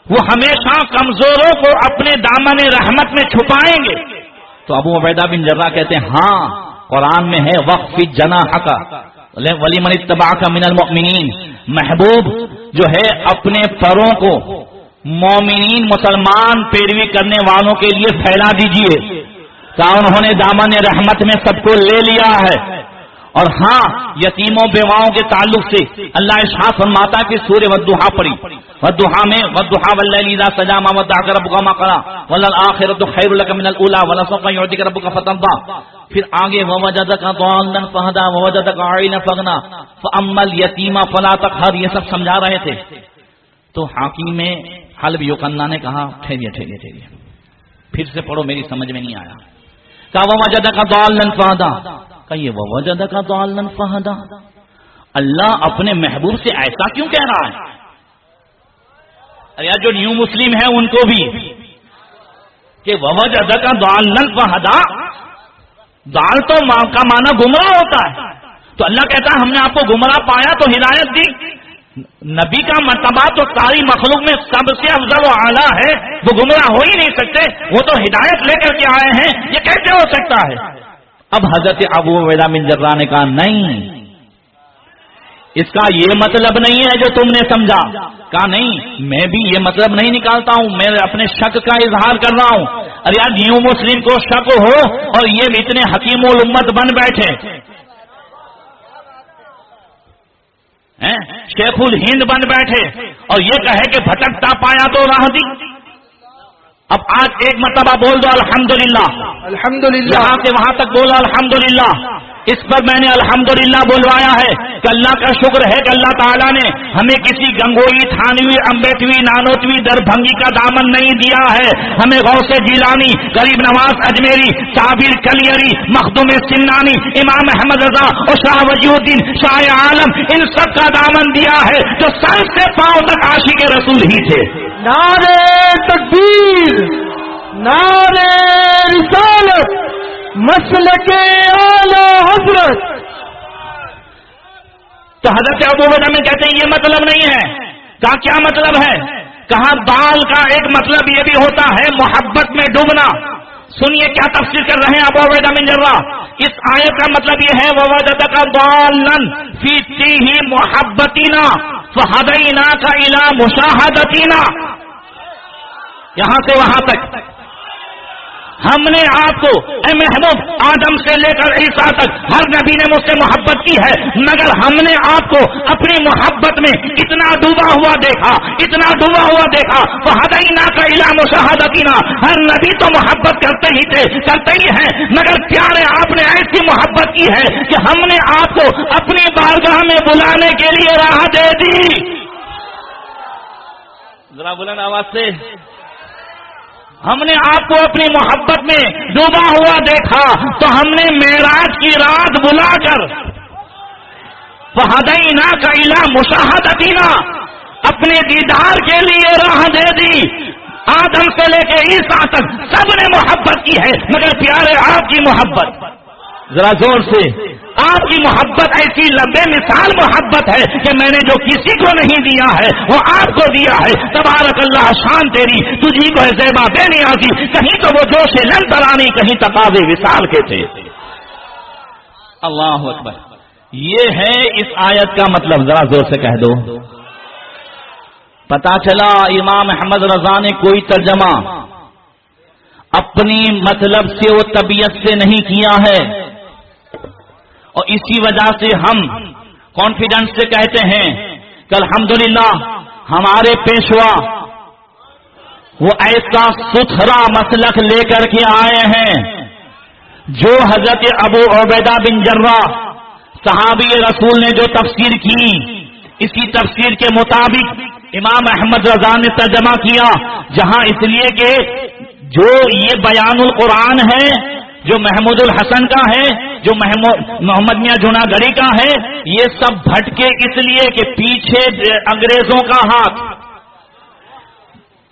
وہ ہمیشہ کمزوروں کو اپنے دامن رحمت میں چھپائیں گے. تو ابو عبیدہ بن جراح کہتے ہیں ہاں قرآن میں ہے وقف جناحک ولمن اتبعک من المؤمنین، محبوب جو ہے اپنے پروں کو مومنین مسلمان پیروی کرنے والوں کے لیے پھیلا دیجئے. کہا انہوں نے دامن رحمت میں سب کو لے لیا ہے. اور ہاں یتیموں بیواؤں کے تعلق سے اللہ ارشاد فرماتا ہے کہ سورہ والضحیٰ پڑھی، والضحیٰ میں والضحیٰ واللیل اذا سجی ما ودعک ربک وما قلی وللآخرۃ خیر لک من الاولی ولسوف یعطیک ربک فترضی. پھر آگے ووجدک ضالا فہدی ووجدک عائلا فاغنی فاما الیتیم فلا تقہر، یہ سب سمجھا رہے تھے. تو حاکم حلب یوقنا نے کہا ٹھہریے پھر سے پڑھو، میری سمجھ میں نہیں آیا. کہا ووجدک ضالا فہدی، کہ یہ ووجدک ضالا فہدی اللہ اپنے محبوب سے ایسا کیوں کہہ رہا ہے؟ ارے جو نیو مسلم ہے ان کو بھی کہ ووجدک ضالا فہدی، ضال تو کا معنی گمراہ ہوتا ہے. تو اللہ کہتا ہے ہم نے آپ کو گمراہ پایا تو ہدایت دی. نبی کا مرتبہ تو ساری مخلوق میں سب سے افضل و اعلیٰ ہے، وہ گمراہ ہو ہی نہیں سکتے، وہ تو ہدایت لے کر کے آئے ہیں، یہ کیسے ہو سکتا ہے؟ اب حضرت ابو عبیدہ بن جراح نے کہا نہیں، اس کا یہ مطلب نہیں ہے جو تم نے سمجھا. کہا نہیں، میں بھی یہ مطلب نہیں نکالتا ہوں، میں اپنے شک کا اظہار کر رہا ہوں. ارے یار، نیو مسلم کو شک ہو اور یہ اتنے حکیم الامت بن بیٹھے، شیخ الہند بن بیٹھے، اور یہ کہے کہ بھٹکتا پایا تو راہ دی. اب آج ایک مرتبہ بول دو الحمدللہ. الحمدللہ. یہاں سے وہاں تک بولا الحمدللہ. اس پر میں نے الحمدللہ بولوایا ہے کہ اللہ کا شکر ہے کہ اللہ تعالیٰ نے ہمیں کسی گنگوئی، تھانوی، امبیٹوی، نانوتوی، دربھنگی کا دامن نہیں دیا ہے. ہمیں غوث جیلانی، غریب نواز اجمیری، صابر کلیری، مخدوم سنانی، امام احمد رضا اور شاہ ولی الدین شاہ عالم، ان سب کا دامن دیا ہے جو سر سے پاؤں تک عاشق رسول ہی تھے. نعرے تکبیر، نعرے رسالت، مسلک اعلی حضرت. تو حضرت ابو عبیدہ میں کہتے ہیں یہ مطلب نہیں ہے. کہا کیا مطلب ہے؟ کہا دال کا ایک مطلب یہ بھی ہوتا ہے محبت میں ڈوبنا. سنیے کیا تفسیر کر رہے ہیں ابو عبیدہ بن جراح. اس آیت کا مطلب یہ ہے ووجدک ضالا فی تیہ محبتنا فہدیناک الی مشاہدتنا. یہاں سے وہاں تک ہم نے آپ کو، اے محبوب، آدم سے لے کر عیسیٰ تک ہر نبی نے مجھ سے محبت کی ہے، مگر ہم نے آپ کو اپنی محبت میں اتنا ڈوبا ہوا دیکھا، اتنا ڈوبا ہوا دیکھا. فہدیناک الی مشاہدتنا. ہر نبی تو محبت کرتے ہی تھے، کرتے ہی ہیں، مگر پیارے آپ نے ایسی محبت کی ہے کہ ہم نے آپ کو اپنی بارگاہ میں بلانے کے لیے راہ دے دی. ذرا بلند آواز سے. ہم نے آپ کو اپنی محبت میں ڈوبا ہوا دیکھا تو ہم نے معراج کی رات بلا کر فہدیناک الی مشاہدتنا اپنے دیدار کے لیے راہ دے دی. آدم سے لے کے عیسیٰ تک سب نے محبت کی ہے، مگر پیارے آپ کی محبت، ذرا زور سے، آپ کی محبت ایسی لمبے مثال محبت ہے کہ میں نے جو کسی کو نہیں دیا ہے وہ آپ کو دیا ہے. تبارک اللہ، شان تیری، تجھی کو ہے زیبا بے نیازی. کہیں تو وہ جوش لن ترانی، کہیں تقاضے وصال کے تھے. اللہ اکبر. یہ ہے اس آیت کا مطلب. ذرا زور سے کہہ دو. پتا چلا امام احمد رضا نے کوئی ترجمہ اپنی مطلب سے و طبیعت سے نہیں کیا ہے، اور اسی وجہ سے ہم کانفیڈنس سے کہتے ہیں کہ الحمدللہ ہمارے پیشوا وہ ایسا ستھرا مسلک لے کر کے آئے ہیں جو حضرت ابو عبیدہ بن جراح صحابی رسول نے جو تفسیر کی، اسی تفسیر کے مطابق امام احمد رضا نے ترجمہ کیا. جہاں اس لیے کہ جو یہ بیان القرآن ہے جو محمود الحسن کا ہے، جو محمد میاں جوناگڑھی کا ہے، یہ سب بھٹکے اس لیے کہ پیچھے انگریزوں کا ہاتھ،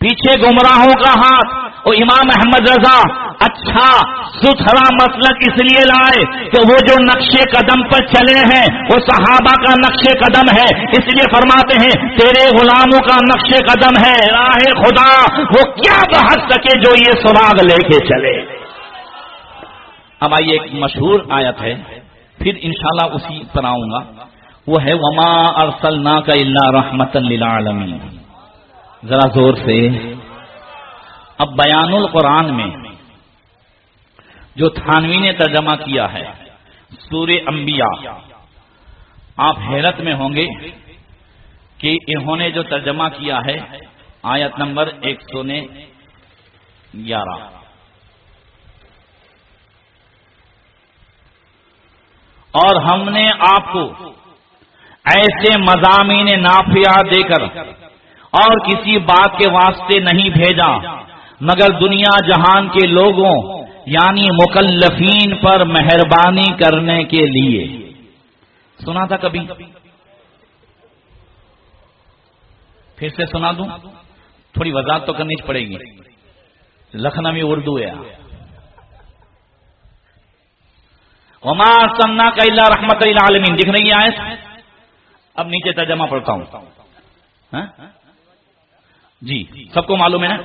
پیچھے گمراہوں کا ہاتھ. اور امام احمد رضا اچھا ستھرا مسلک اس لیے لائے کہ وہ جو نقش قدم پر چلے ہیں وہ صحابہ کا نقش قدم ہے. اس لیے فرماتے ہیں تیرے غلاموں کا نقش قدم ہے راہ خدا، وہ کیا بحث سکے جو یہ سراغ لے کے چلے. اب آئیے ایک مشہور آیت ہے، پھر انشاءاللہ اسی پر آؤں گا. وہ ہے وما ارسلناک الا رحمتا للعالمین. ذرا زور سے. اب بیان القرآن میں جو تھانوی نے ترجمہ کیا ہے سورہ انبیاء، آپ حیرت میں ہوں گے کہ انہوں نے جو ترجمہ کیا ہے آیت نمبر 111، اور ہم نے آپ کو ایسے مضامین نافعہ دے کر اور کسی بات کے واسطے نہیں بھیجا مگر دنیا جہان کے لوگوں یعنی مکلفین پر مہربانی کرنے کے لیے. سنا تھا کبھی؟ پھر سے سنا دوں؟ تھوڑی وضاحت تو کرنی پڑے گی. لکھنوی اردو ہے. وما ارسلناک الا رحمۃ للعالمین. دکھ رہی ہے آیت؟ اب نیچے ترجمہ پڑھتا ہوں. جی سب کو معلوم ہے نا،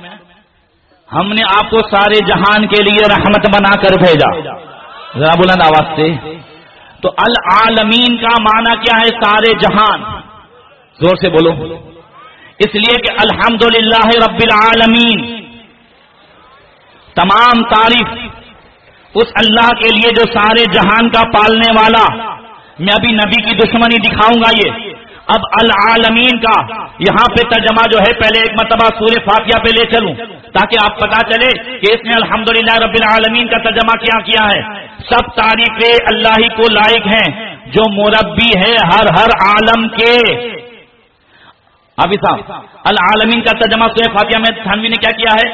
ہم نے آپ کو سارے جہان کے لیے رحمت بنا کر بھیجا. ذرا بلند آواز سے. تو العالمین کا معنی کیا ہے؟ سارے جہان. زور سے بولو. اس لیے کہ الحمدللہ رب العالمین، تمام تعریف اس اللہ کے لیے جو سارے جہان کا پالنے والا. میں ابھی نبی کی دشمنی دکھاؤں گا. یہ اب العالمین کا یہاں پہ ترجمہ جو ہے، پہلے ایک مرتبہ سورہ فاتحہ پہ لے چلوں تاکہ آپ پتا چلے کہ اس نے الحمدللہ رب العالمین کا ترجمہ کیا ہے. سب تعریفیں اللہ ہی کو لائق ہیں جو مربی ہے ہر عالم کے. ابھی صاحب العالمین کا ترجمہ سورہ فاتحہ میں تھانوی نے کیا ہے؟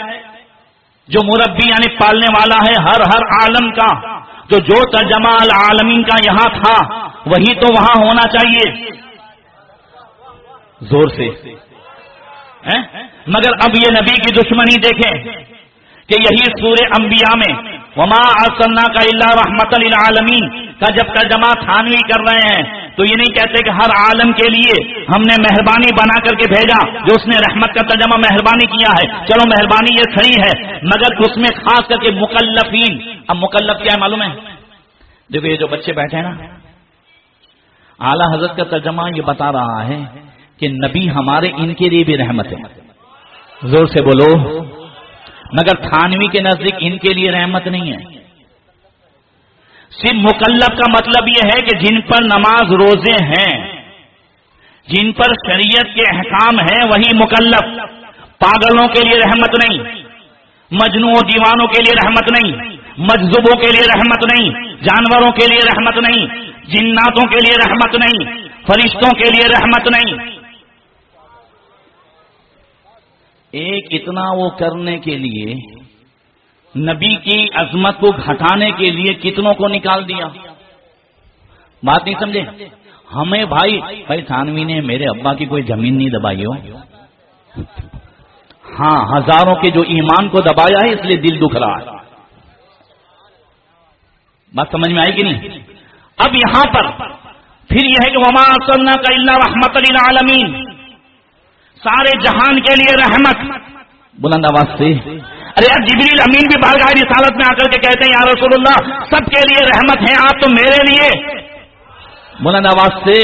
جو مربی یعنی پالنے والا ہے ہر عالم کا. تو جو ترجمہ العالمین کا یہاں تھا وہی تو وہاں ہونا چاہیے. زور سے. مگر اب یہ نبی کی دشمنی دیکھیں کہ یہی سورہ انبیاء میں وما ارسلناک الا رحمۃ للعالمین کا جب ترجمہ تھانوی کر رہے ہیں تو یہ نہیں کہتے کہ ہر عالم کے لیے ہم نے مہربانی بنا کر کے بھیجا. جو اس نے رحمت کا ترجمہ مہربانی کیا ہے، چلو مہربانی یہ صحیح ہے، مگر اس میں خاص کر کے مکلفین. اب مکلف کیا ہے معلوم ہے؟ دیکھو یہ جو بچے بیٹھے ہیں نا، اعلی حضرت کا ترجمہ یہ بتا رہا ہے کہ نبی ہمارے ان کے لیے بھی رحمت ہے. زور سے بولو. مگر تھانوی کے نزدیک ان کے لیے رحمت نہیں ہے. صرف مکلف کا مطلب یہ ہے کہ جن پر نماز روزے ہیں، جن پر شریعت کے احکام ہیں وہی مکلف. پاگلوں کے لیے رحمت نہیں، مجنوں دیوانوں کے لیے رحمت نہیں، مجذوبوں کے لیے رحمت نہیں، جانوروں کے لیے رحمت نہیں، جناتوں کے لیے رحمت نہیں، فرشتوں کے لیے رحمت نہیں. ایک اتنا وہ کرنے کے لیے، نبی کی عظمت کو گھٹانے کے لیے کتنوں کو نکال دیا. بات نہیں سمجھے؟ ہمیں بھائی تھانوی نے میرے ابا کی کوئی زمین نہیں دبائی ہو. ہاں ہزاروں کے جو ایمان کو دبایا ہے اس لیے دل دکھ رہا ہے. بات سمجھ میں آئی کہ نہیں؟ اب یہاں پر پھر یہ ہے کہ وما ارسلناک الا رحمۃ للعالمین، سارے جہان کے لیے رحمت. بلند آواز سے. ارے یار جبریل امین بھی بارگاہ رسالت میں آ کر کے کہتے ہیں یا رسول اللہ سب کے لیے رحمت ہیں، آپ تو میرے لیے. بلند آواز سے.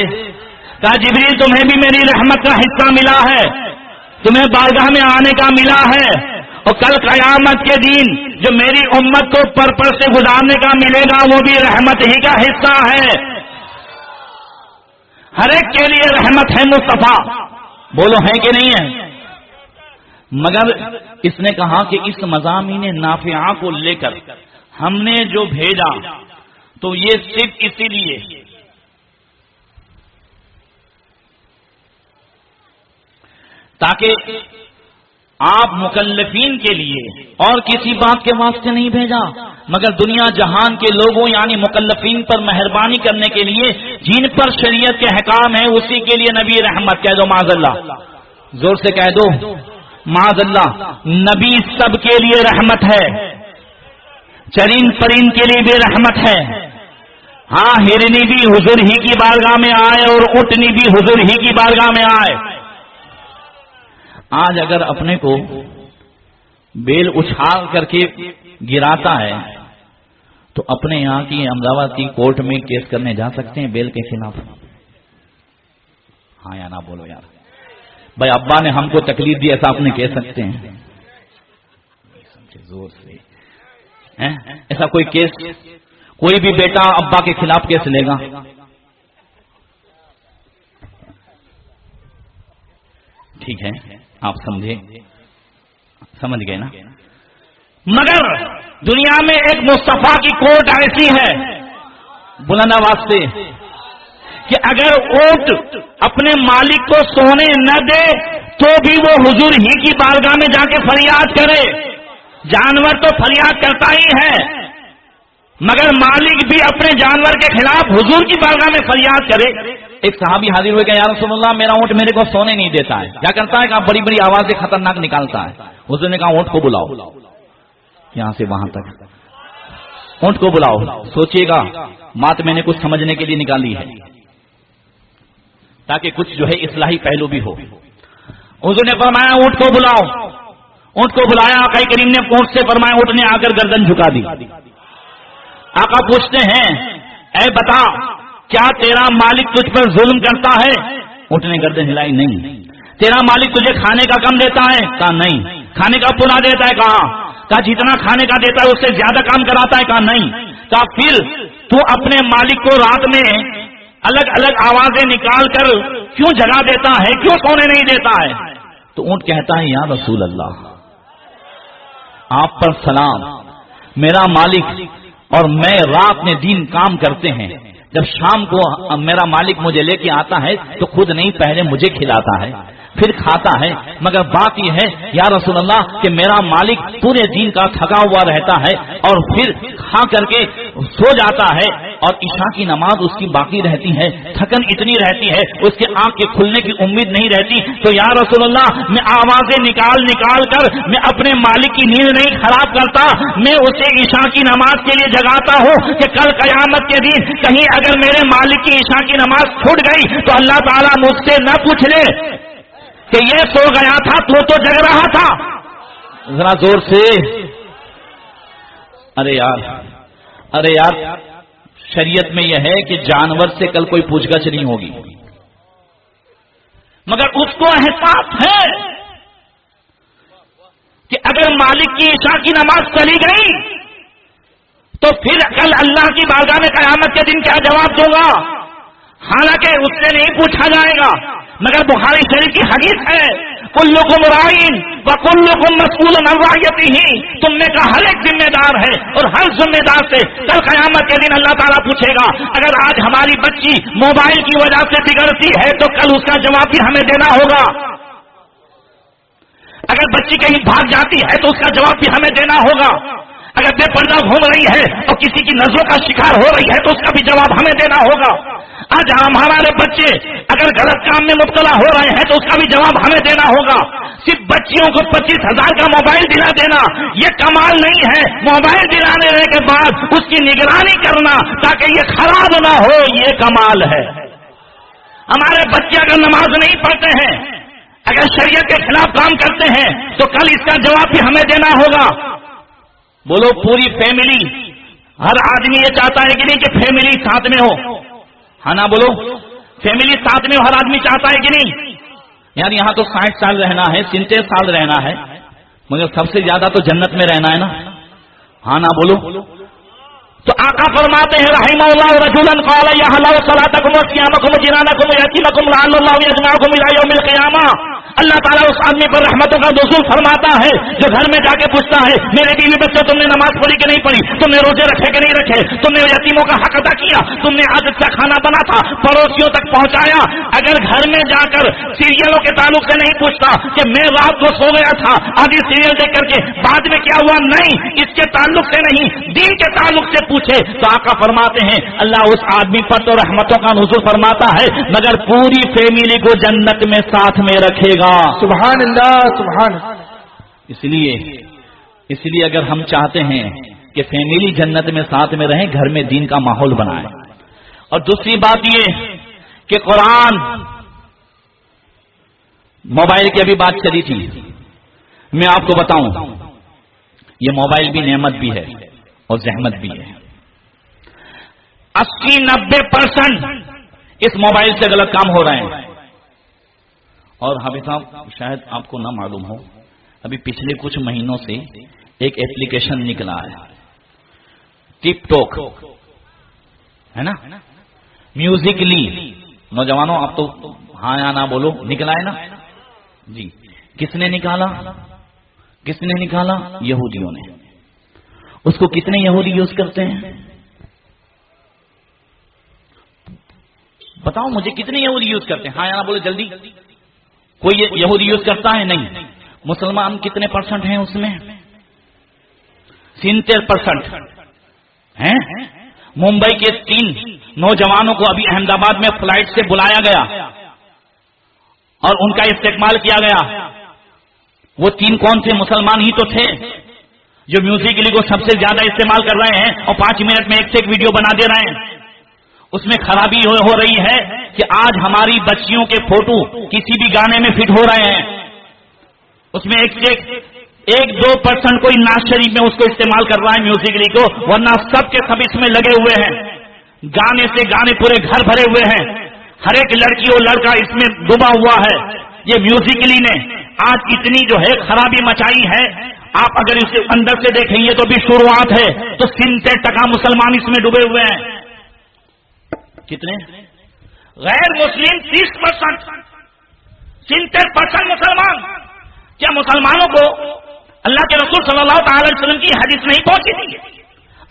کہا جبریل تمہیں بھی میری رحمت کا حصہ ملا ہے، تمہیں بارگاہ میں آنے کا ملا ہے، اور کل قیامت کے دن جو میری امت کو پر سے گزارنے کا ملے گا وہ بھی رحمت ہی کا حصہ ہے. ہر ایک کے لیے رحمت ہے مصطفیٰ. بولو ہے کہ نہیں ہے؟ مگر اس نے کہا کہ اس مضامین نافعہ کو لے کر ہم نے جو بھیجا تو یہ صرف اسی لیے تاکہ آپ مکلفین کے لیے اور کسی بات کے واسطے نہیں بھیجا، مگر دنیا جہان کے لوگوں یعنی مکلفین پر مہربانی کرنے کے لیے، جن پر شریعت کے احکام ہیں اسی کے لیے نبی رحمت. کہہ دو معاذ اللہ. زور سے کہہ دو معاذ اللہ. نبی سب کے لیے رحمت ہے، چرند پرند کے لیے بھی رحمت ہے. ہاں ہرنی بھی حضور ہی کی بارگاہ میں آئے اور اٹھنی بھی حضور ہی کی بارگاہ میں آئے. آج اگر اپنے کو بیل اچھال کر کے گراتا ہے تو اپنے یہاں کی احمدآباد کی کورٹ میں کیس کرنے جا سکتے ہیں بیل کے خلاف. ہاں یا نہ بولو یار. بھائی ابا نے ہم کو تکلیف دی ایسا آپ نے کہہ سکتے ہیں؟ زور سے. ایسا کوئی کیس کوئی بھی بیٹا ابا کے خلاف کیس لے گا؟ ٹھیک ہے آپ سمجھے، سمجھ گئے نا. مگر دنیا میں ایک مصطفیٰ کی کورٹ ایسی ہے بلند آواز سے کہ اگر اونٹ اپنے مالک کو سونے نہ دے تو بھی وہ حضور ہی کی بارگاہ میں جا کے فریاد کرے. جانور تو فریاد کرتا ہی ہے، مگر مالک بھی اپنے جانور کے خلاف حضور کی بارگاہ میں فریاد کرے. ایک صحابی حاضر ہوئے کہ یا رسول اللہ میرا اونٹ میرے کو سونے نہیں دیتا ہے. کیا کرتا ہے کہ بڑی بڑی آوازیں خطرناک نکالتا ہے. حضور نے کہا اونٹ کو بلاؤ، یہاں سے وہاں تک اونٹ کو بلاؤ. سوچئے گا بات میں نے کچھ سمجھنے کے لیے نکالی ہے تاکہ کچھ جو ہے اصلاحی پہلو بھی ہو. حضور نے فرمایا اونٹ کو بلاؤ. اونٹ کو بلایا. آقا کریم نے اونٹ سے فرمایا. اونٹ نے آ کر گردن جھکا دی. آقا پوچھتے ہیں اے بتا کیا تیرا مالک تجھ پر ظلم کرتا ہے؟ اونٹ نے گردن ہلائی نہیں. تیرا مالک تجھے کھانے کا کم دیتا ہے؟ کہا نہیں. کھانے کا پورا دیتا ہے؟ کہا جتنا کھانے کا دیتا ہے اس سے زیادہ کام کراتا ہے؟ کہا نہیں. کہا پھر تو اپنے مالک کو رات میں الگ الگ آوازیں نکال کر کیوں جگا دیتا ہے، کیوں سونے نہیں دیتا ہے؟ تو اونٹ کہتا ہے یا رسول اللہ آپ پر سلام، میرا مالک اور میں رات میں دن کام کرتے ہیں، جب شام کو میرا مالک مجھے لے کے آتا ہے تو خود نہیں پہلے مجھے کھلاتا ہے پھر کھاتا ہے، مگر بات یہ ہے یا رسول اللہ کہ میرا مالک پورے دن کا تھکا ہوا رہتا ہے اور پھر کھا کر کے سو جاتا ہے اور عشاء کی نماز اس کی باقی رہتی ہے، تھکن اتنی رہتی ہے اس کے آنکھ کے کھلنے کی امید نہیں رہتی. تو یا رسول اللہ میں آوازیں نکال کر میں اپنے مالک کی نیند نہیں خراب کرتا، میں اسے عشاء کی نماز کے لیے جگاتا ہوں کہ کل قیامت کے دن کہیں اگر میرے مالک کی عشاء کی نماز چھوٹ گئی تو اللہ تعالیٰ مجھ سے نہ پوچھ لے کہ یہ سو گیا تھا تو جگ رہا تھا. ذرا زور سے. ارے یار شریعت میں یہ ہے کہ جانور سے کل کوئی پوچھ گچھ نہیں ہوگی، مگر اس کو احساس ہے کہ اگر مالک کی عشاء کی نماز چلی گئی تو پھر کل اللہ کی بارگاہ میں قیامت کے دن کیا جواب دوں گا. حالانکہ اس سے نہیں پوچھا جائے گا، مگر بخاری شریف کی حدیث ہے کلکم راعٍ وکلکم مسئول عن رعیتہ، تم میں کا ہر ایک ذمہ دار ہے اور ہر ذمہ دار سے کل قیامت کے دن اللہ تعالیٰ پوچھے گا. اگر آج ہماری بچی موبائل کی وجہ سے بگڑتی ہے تو کل اس کا جواب بھی ہمیں دینا ہوگا. اگر بچی کہیں بھاگ جاتی ہے تو اس کا جواب بھی ہمیں دینا ہوگا. اگر بے پردہ گھوم رہی ہے اور کسی کی نظروں کا شکار ہو رہی ہے تو اس کا بھی جواب ہمیں دینا ہوگا. آج ہمارے بچے اگر غلط کام میں مبتلا ہو رہے ہیں تو اس کا بھی جواب ہمیں دینا ہوگا. صرف بچیوں کو 25,000 کا موبائل دلا دینا یہ کمال نہیں ہے، موبائل دلانے کے بعد اس کی نگرانی کرنا تاکہ یہ خراب نہ ہو یہ کمال ہے. ہمارے بچے اگر نماز نہیں پڑھتے ہیں، اگر شریعت کے خلاف کام کرتے ہیں تو کل اس کا جواب بھی ہمیں دینا ہوگا. بولو پوری فیملی، ہر آدمی یہ چاہتا ہے کہ نہیں کہ فیملی ساتھ میں ہو؟ ہاں نا بولو، فیملی ساتھ میں ہر آدمی چاہتا ہے کہ نہیں؟ یار یہاں تو 60 سال رہنا ہے، 70 سال رہنا ہے، مگر سب سے زیادہ تو جنت میں رہنا ہے نا. ہاں نا بولو. تو آقا فرماتے ہیں رحمہ اللہ رجلا قال یا حلو صلاتکم وصیامکم وجنانکم ویتیمکم لعل اللہ یجمعکم الی یوم القیامہ. اللہ تعالیٰ اس آدمی پر رحمتوں کا نزول فرماتا ہے جو گھر میں جا کے پوچھتا ہے میرے بیوی بچے تم نے نماز پڑھی کہ نہیں پڑھی، تم نے روزے رکھے کہ نہیں رکھے، تم نے یتیموں کا حق ادا کیا، تم نے آج اچھا کھانا بنا تھا پڑوسیوں تک پہنچایا. اگر گھر میں جا کر سیریلوں کے تعلق سے نہیں پوچھتا کہ میں رات کو سو گیا تھا آدھی سیریل دیکھ کر کے بعد میں کیا ہوا، نہیں، اس کے تعلق سے نہیں دین کے تعلق سے پوچھے تو آقا فرماتے ہیں اللہ اس آدمی پر تو رحمتوں کا نزول فرماتا ہے مگر پوری فیملی کو جنت میں ساتھ میں رکھے گا. سبحان اللہ سبحان. اس لیے اگر ہم چاہتے ہیں کہ فیملی جنت میں ساتھ میں رہیں، گھر میں دین کا ماحول بنائیں. اور دوسری بات یہ کہ قرآن، موبائل کی ابھی بات چلی تھی، میں آپ کو بتاؤں یہ موبائل بھی نعمت بھی ہے اور زحمت بھی ہے. 80-90% اس موبائل سے غلط کام ہو رہے ہیں. اور حافظ صاحب شاید آپ کو نہ معلوم ہو، ابھی پچھلے کچھ مہینوں سے ایک ایپلیکیشن نکلا ہے ٹک ٹاک، ہے نا، میوزکلی. نوجوانوں آپ تو ہاں یا نہ بولو، نکلا ہے نا جی. کس نے نکالا؟ یہودیوں نے. اس کو کتنے یہودی یوز کرتے ہیں بتاؤ مجھے، کتنے یہودی یوز کرتے ہیں؟ ہاں یا نہ بولو جلدی. کوئی یہودی یوز کرتا ہے؟ نہیں. مسلمان کتنے پرسنٹ ہیں اس میں؟ 70% ہیں. ممبئی کے 3 نوجوانوں کو ابھی احمد آباد میں فلائٹ سے بلایا گیا اور ان کا استقبال کیا گیا. وہ 3 کون تھے؟ مسلمان ہی تو تھے جو میوزکلی کو سب سے زیادہ استعمال کر رہے ہیں اور 5 منٹ میں ایک سے ایک ویڈیو بنا دے رہے ہیں. اس میں خرابی ہو رہی ہے کہ آج ہماری بچیوں کے فوٹو کسی بھی گانے میں فٹ ہو رہے ہیں. اس میں 1-2% کوئی ناز شریف میں اس کو استعمال کر رہا ہے میوزکلی کو، ورنہ سب کے سب اس میں لگے ہوئے ہیں. گانے سے گانے پورے گھر بھرے ہوئے ہیں، ہر ایک لڑکی اور لڑکا اس میں ڈوبا ہوا ہے. یہ میوزیکلی نے آج اتنی جو ہے خرابی مچائی ہے. آپ اگر اسے اندر سے دیکھیں یہ تو بھی شروعات ہے، تو 70% مسلمان اس میں ڈوبے ہوئے ہیں. کتنے؟ غیر مسلم 30%، 70% مسلمان. کیا مسلمانوں کو اللہ کے رسول صلی اللہ تعالی علیہ وسلم کی حدیث نہیں پہنچی تھی؟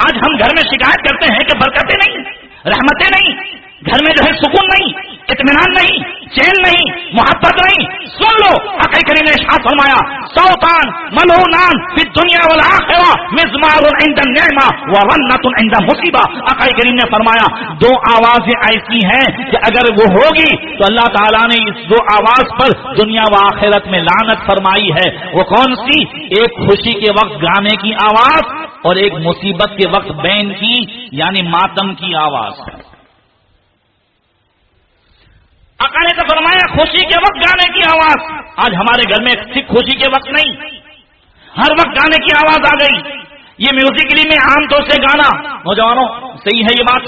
آج ہم گھر میں شکایت کرتے ہیں کہ برکتیں نہیں، رحمتیں نہیں، گھر میں جو ہے سکون نہیں، اطمینان نہیں، چین نہیں، محبت نہیں. سن لو، آقا کریم نے ارشاد فرمایا صوتان ملعونان فی الدنیا والآخرہ مزمار عند النعمہ ورنۃ عند مصیبہ. آقا کریم نے فرمایا دو آوازیں ایسی ہیں کہ اگر وہ ہوگی تو اللہ تعالیٰ نے اس دو آواز پر دنیا و آخرت میں لعنت فرمائی ہے. وہ کون سی؟ ایک خوشی کے وقت گانے کی آواز اور ایک مصیبت کے وقت بین کی یعنی ماتم کی آواز. آقا نے تو فرمایا خوشی کے وقت گانے کی آواز. آج ہمارے گھر میں صرف خوشی کے وقت نہیں، ہر وقت گانے کی آواز آ گئی. یہ میوزیکلی میں عام طور سے گانا، نوجوانوں صحیح ہے یہ بات،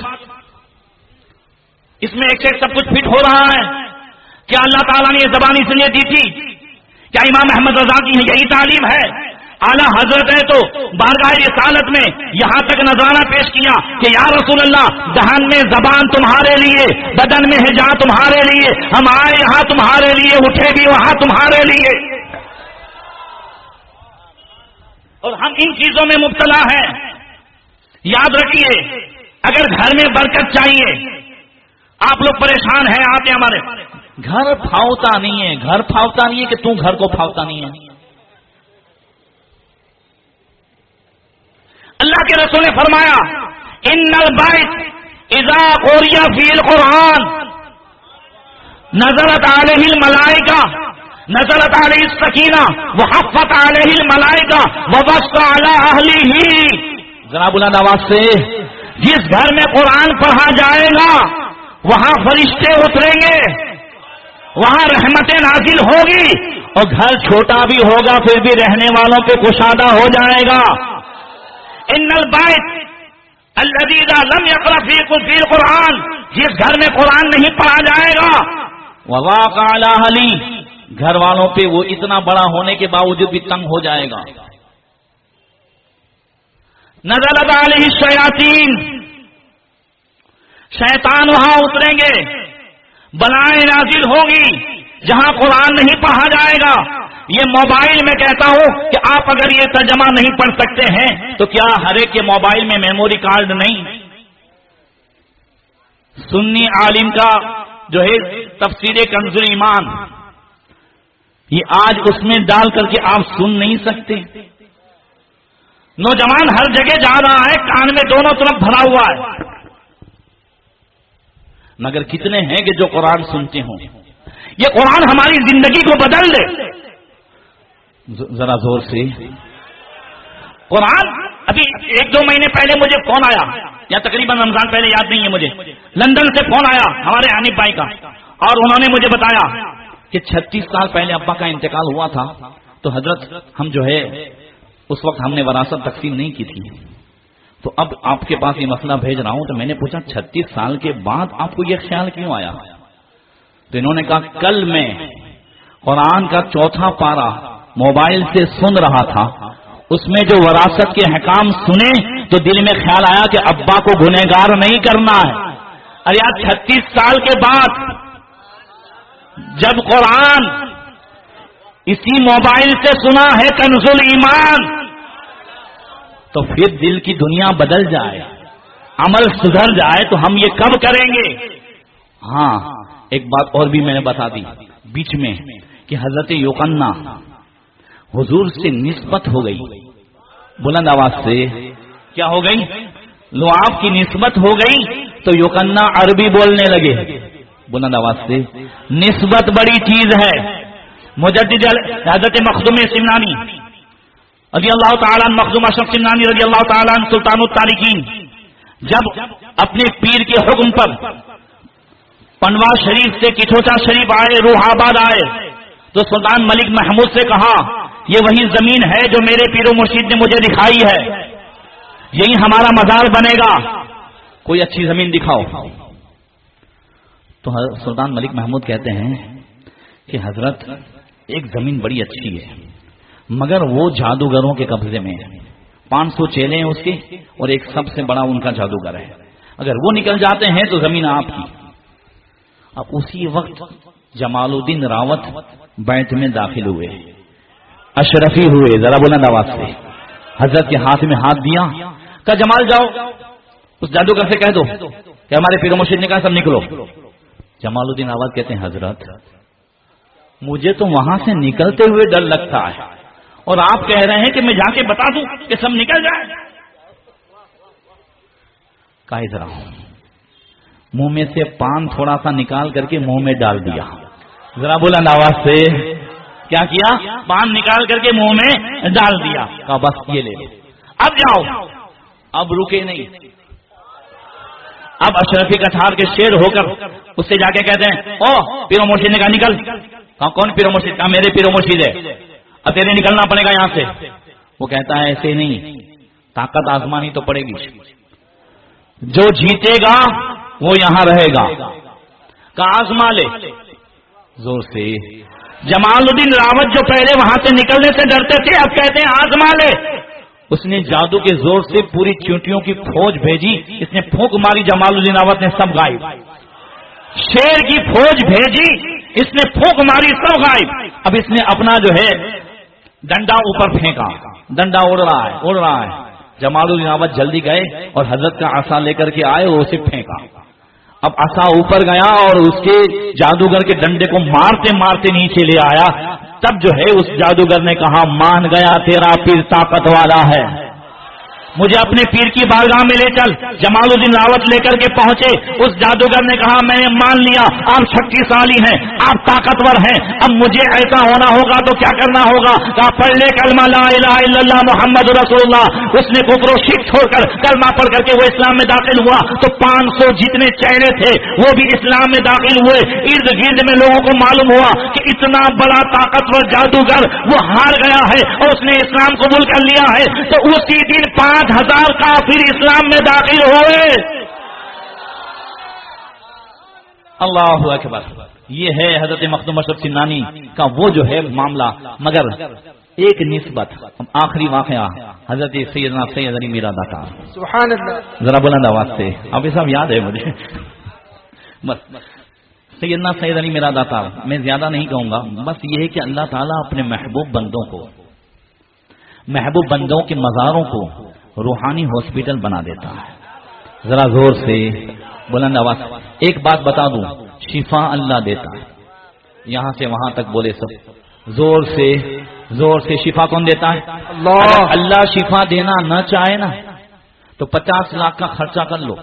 اس میں ایک سے ایک سب کچھ فٹ ہو رہا ہے. کیا اللہ تعالیٰ نے یہ زبان اس لیے دی تھی؟ کیا امام احمد رضا کی یہی تعلیم ہے؟ اعلیٰ حضرت نے تو بارگاہ رسالت میں یہاں تک نذرانہ پیش کیا کہ یا رسول اللہ دہن میں زبان تمہارے لیے، بدن میں ہے جہاں تمہارے لیے، ہم آئے یہاں تمہارے لیے، اٹھے بھی وہاں تمہارے لیے. اور ہم ان چیزوں میں مبتلا ہیں. یاد رکھیے اگر گھر میں برکت چاہیے، آپ لوگ پریشان ہیں، آتے ہمارے گھر پھاوتا نہیں ہے، گھر پھاوتا نہیں ہے کہ تم گھر کو پھاوتا نہیں ہے. اللہ کے رسول نے فرمایا ان البیت اذا قرئ فی القرآن نزلت علیہ الملائکہ، نزلت علیہ السکینہ وحفت علیہ الملائکہ وبسط علی اہلہ. ذرا بلند آواز سے، جس گھر میں قرآن پڑھا جائے گا وہاں فرشتے اتریں گے، وہاں رحمتیں نازل ہوگی، اور گھر چھوٹا بھی ہوگا پھر بھی رہنے والوں پہ کشادہ ہو جائے گا. ان البیت الذی اذا لم یقرأ فی القرآن، جس گھر میں قرآن نہیں پڑھا جائے گا وضاق علی اہلہ، گھر والوں پہ وہ اتنا بڑا ہونے کے باوجود بھی تنگ ہو جائے گا. نزلت علیہ الشیاطین، شیطان وہاں اتریں گے، بلائیں نازل ہوگی جہاں قرآن نہیں پڑھا جائے گا. یہ موبائل میں کہتا ہوں کہ آپ اگر یہ ترجمہ نہیں پڑھ سکتے ہیں تو کیا ہر ایک کے موبائل میں میموری کارڈ نہیں؟ سنی عالم کا جو ہے تفسیر کنز ایمان، یہ آج اس میں ڈال کر کے آپ سن نہیں سکتے. نوجوان ہر جگہ جا رہا ہے، کان میں دونوں طرف بھرا ہوا ہے، مگر کتنے ہیں کہ جو قرآن سنتے ہوں؟ یہ قرآن ہماری زندگی کو بدل دے. ذرا زور سے قرآن. ابھی 1-2 مہینے پہلے مجھے فون آیا، یا تقریباً رمضان پہلے، یاد نہیں ہے مجھے، لندن سے فون آیا ہمارے حنیف بھائی کا، اور انہوں نے مجھے بتایا کہ 36 سال پہلے ابا کا انتقال ہوا تھا، تو حضرت ہم جو ہے اس وقت ہم نے وراثت تقسیم نہیں کی تھی، تو اب آپ کے پاس یہ مسئلہ بھیج رہا ہوں. تو میں نے پوچھا 36 سال کے بعد آپ کو یہ خیال کیوں آیا؟ تو انہوں نے کہا کل میں قرآن کا 4تھا پارہ موبائل سے سن رہا تھا، اس میں جو وراثت کے احکام سنے تو دل میں خیال آیا کہ ابا کو گنہگار نہیں کرنا ہے. ارے یار 36 سال کے بعد جب قرآن اسی موبائل سے سنا ہے کنز ایمان، تو پھر دل کی دنیا بدل جائے، عمل سدھر جائے تو ہم یہ کب کریں گے؟ ہاں ایک بات اور بھی میں نے بتا دی بیچ میں کہ حضرت یوحنا حضور سے نسبت ہو گئی. بلند آواز سے کیا ہو گئی؟ لعاب کی نسبت ہو گئی تو یوحنا عربی بولنے لگے. بلند آواز سے نسبت بڑی چیز ہے. مجدد حضرت مخدوم سمنانی رضی اللہ تعالیٰ عنہ، مخدوم اشرف سمنانی رضی اللہ تعالیٰ عنہ، سلطان التارکین، جب اپنے پیر کے حکم پر پنوا شریف سے کٹھوچا شریف آئے، روح آباد آئے، تو سلطان ملک محمود سے کہا یہ وہی زمین ہے جو میرے پیر و مرشید نے مجھے دکھائی ہے، یہی ہمارا مزار بنے گا. کوئی اچھی زمین دکھاؤ. تو سلطان ملک محمود کہتے ہیں کہ حضرت ایک زمین بڑی اچھی ہے مگر وہ جادوگروں کے قبضے میں ہے. 500 چیلے ہیں اس کے اور ایک سب سے بڑا ان کا جادوگر ہے. اگر وہ نکل جاتے ہیں تو زمین آپ کی. اب اسی وقت جمال الدین راوت بیت میں داخل ہوئے, اشرفی ہوئے ذرا بلند آواز سے, حضرت کے ہاتھ میں ہاتھ دیا, کہا جمال جاؤ اس جادوگر سے کہہ دو کہ ہمارے پیر و مرشد نے کہا سب نکلو. جمال الدین راوت کہتے ہیں حضرت مجھے تو وہاں سے نکلتے ہوئے ڈر لگتا ہے اور آپ کہہ رہے ہیں کہ میں جا کے بتا دوں کہ سب نکل جائے. کہا ادھر آؤ. منہ میں سے پان تھوڑا سا نکال کر کے منہ میں ڈال دیا. ذرا بلند آواز سے کیا کیا؟ پان نکال کر کے منہ میں ڈال دیا. کہا بس یہ لے اب جاؤ. اب رکے نہیں. اب اشرفی کٹھار کے شیر ہو کر اس سے جا کے کہتے ہیں او پیرو مرشد نے کہا نکل. کہا کون پیرو مرشد؟ کہا میرے پیرو مرشد ہے, اب تیرے نکلنا پڑے گا یہاں سے. وہ کہتا ہے ایسے نہیں, طاقت آزمانی تو پڑے گی. جو جیتے گا وہ یہاں رہے گا. کہا آزما لے زور سے. جمال الدین راوت جو پہلے وہاں سے نکلنے سے ڈرتے تھے اب کہتے ہیں آزما لے. اس نے جادو کے زور سے پوری چیونٹیوں کی فوج بھیجی. اس نے پھونک ماری, جمال الدین راوت نے سب غائب. شیر کی فوج بھیجی, اس نے پھونک ماری, سب غائب. اب اس نے اپنا جو ہے ڈنڈا اوپر پھینکا, ڈنڈا اڑ رہا ہے اڑ رہا ہے. جمال الدین راوت جلدی گئے اور حضرت کا عصا لے کر کے آئے اور اسے پھینکا. اب عصا اوپر گیا اور اس کے جادوگر کے ڈنڈے کو مارتے مارتے نیچے لے آیا. تب جو ہے اس جادوگر نے کہا مان گیا تیرا پیر طاقت والا ہے, مجھے اپنے پیر کی بارگاہ میں لے چل. جمال الدین راوت لے کر کے پہنچے. اس جادوگر نے کہا میں نے مان لیا آپ شکتیشالی ہیں, آپ طاقتور ہیں, اب مجھے ایسا ہونا ہوگا تو کیا کرنا ہوگا؟ کہا پڑھ لے کلمہ لا الہ الا اللہ محمد رسول اللہ. اس نے کفر و شرک چھوڑ کر کلمہ پڑھ کر کے وہ اسلام میں داخل ہوا تو 500 جتنے چہرے تھے وہ بھی اسلام میں داخل ہوئے. ارد گرد میں لوگوں کو معلوم ہوا کہ اتنا بڑا طاقتور جادوگر وہ ہار گیا ہے اور اس نے اسلام قبول کر لیا ہے. تو اسی دن 5,000 کافر اسلام میں داخل ہوئے. اللہ اکبر. یہ ہے حضرت مخدوم اشرف سنانی کا وہ جو ہے معاملہ. مگر ایک نسبت آخری واقعہ حضرت سیدنا سید علی میرا داتا, سبحان اللہ, ذرا بلند آواز سے. اب یہ سب یاد ہے مجھے. بس سیدنا سید علی میرا داتا, میں زیادہ نہیں کہوں گا, بس یہ ہے کہ اللہ تعالیٰ اپنے محبوب بندوں کو, محبوب بندوں کے مزاروں کو روحانی ہاسپٹل بنا دیتا ہے. ذرا زور سے بلند آواز. ایک بات بتا دوں, شفا اللہ دیتا ہے. یہاں سے وہاں تک بولے سب زور سے, زور سے. شفا کون دیتا ہے؟ اگر اللہ شفا دینا نہ چاہے نا تو 50 لاکھ کا خرچہ کر لو,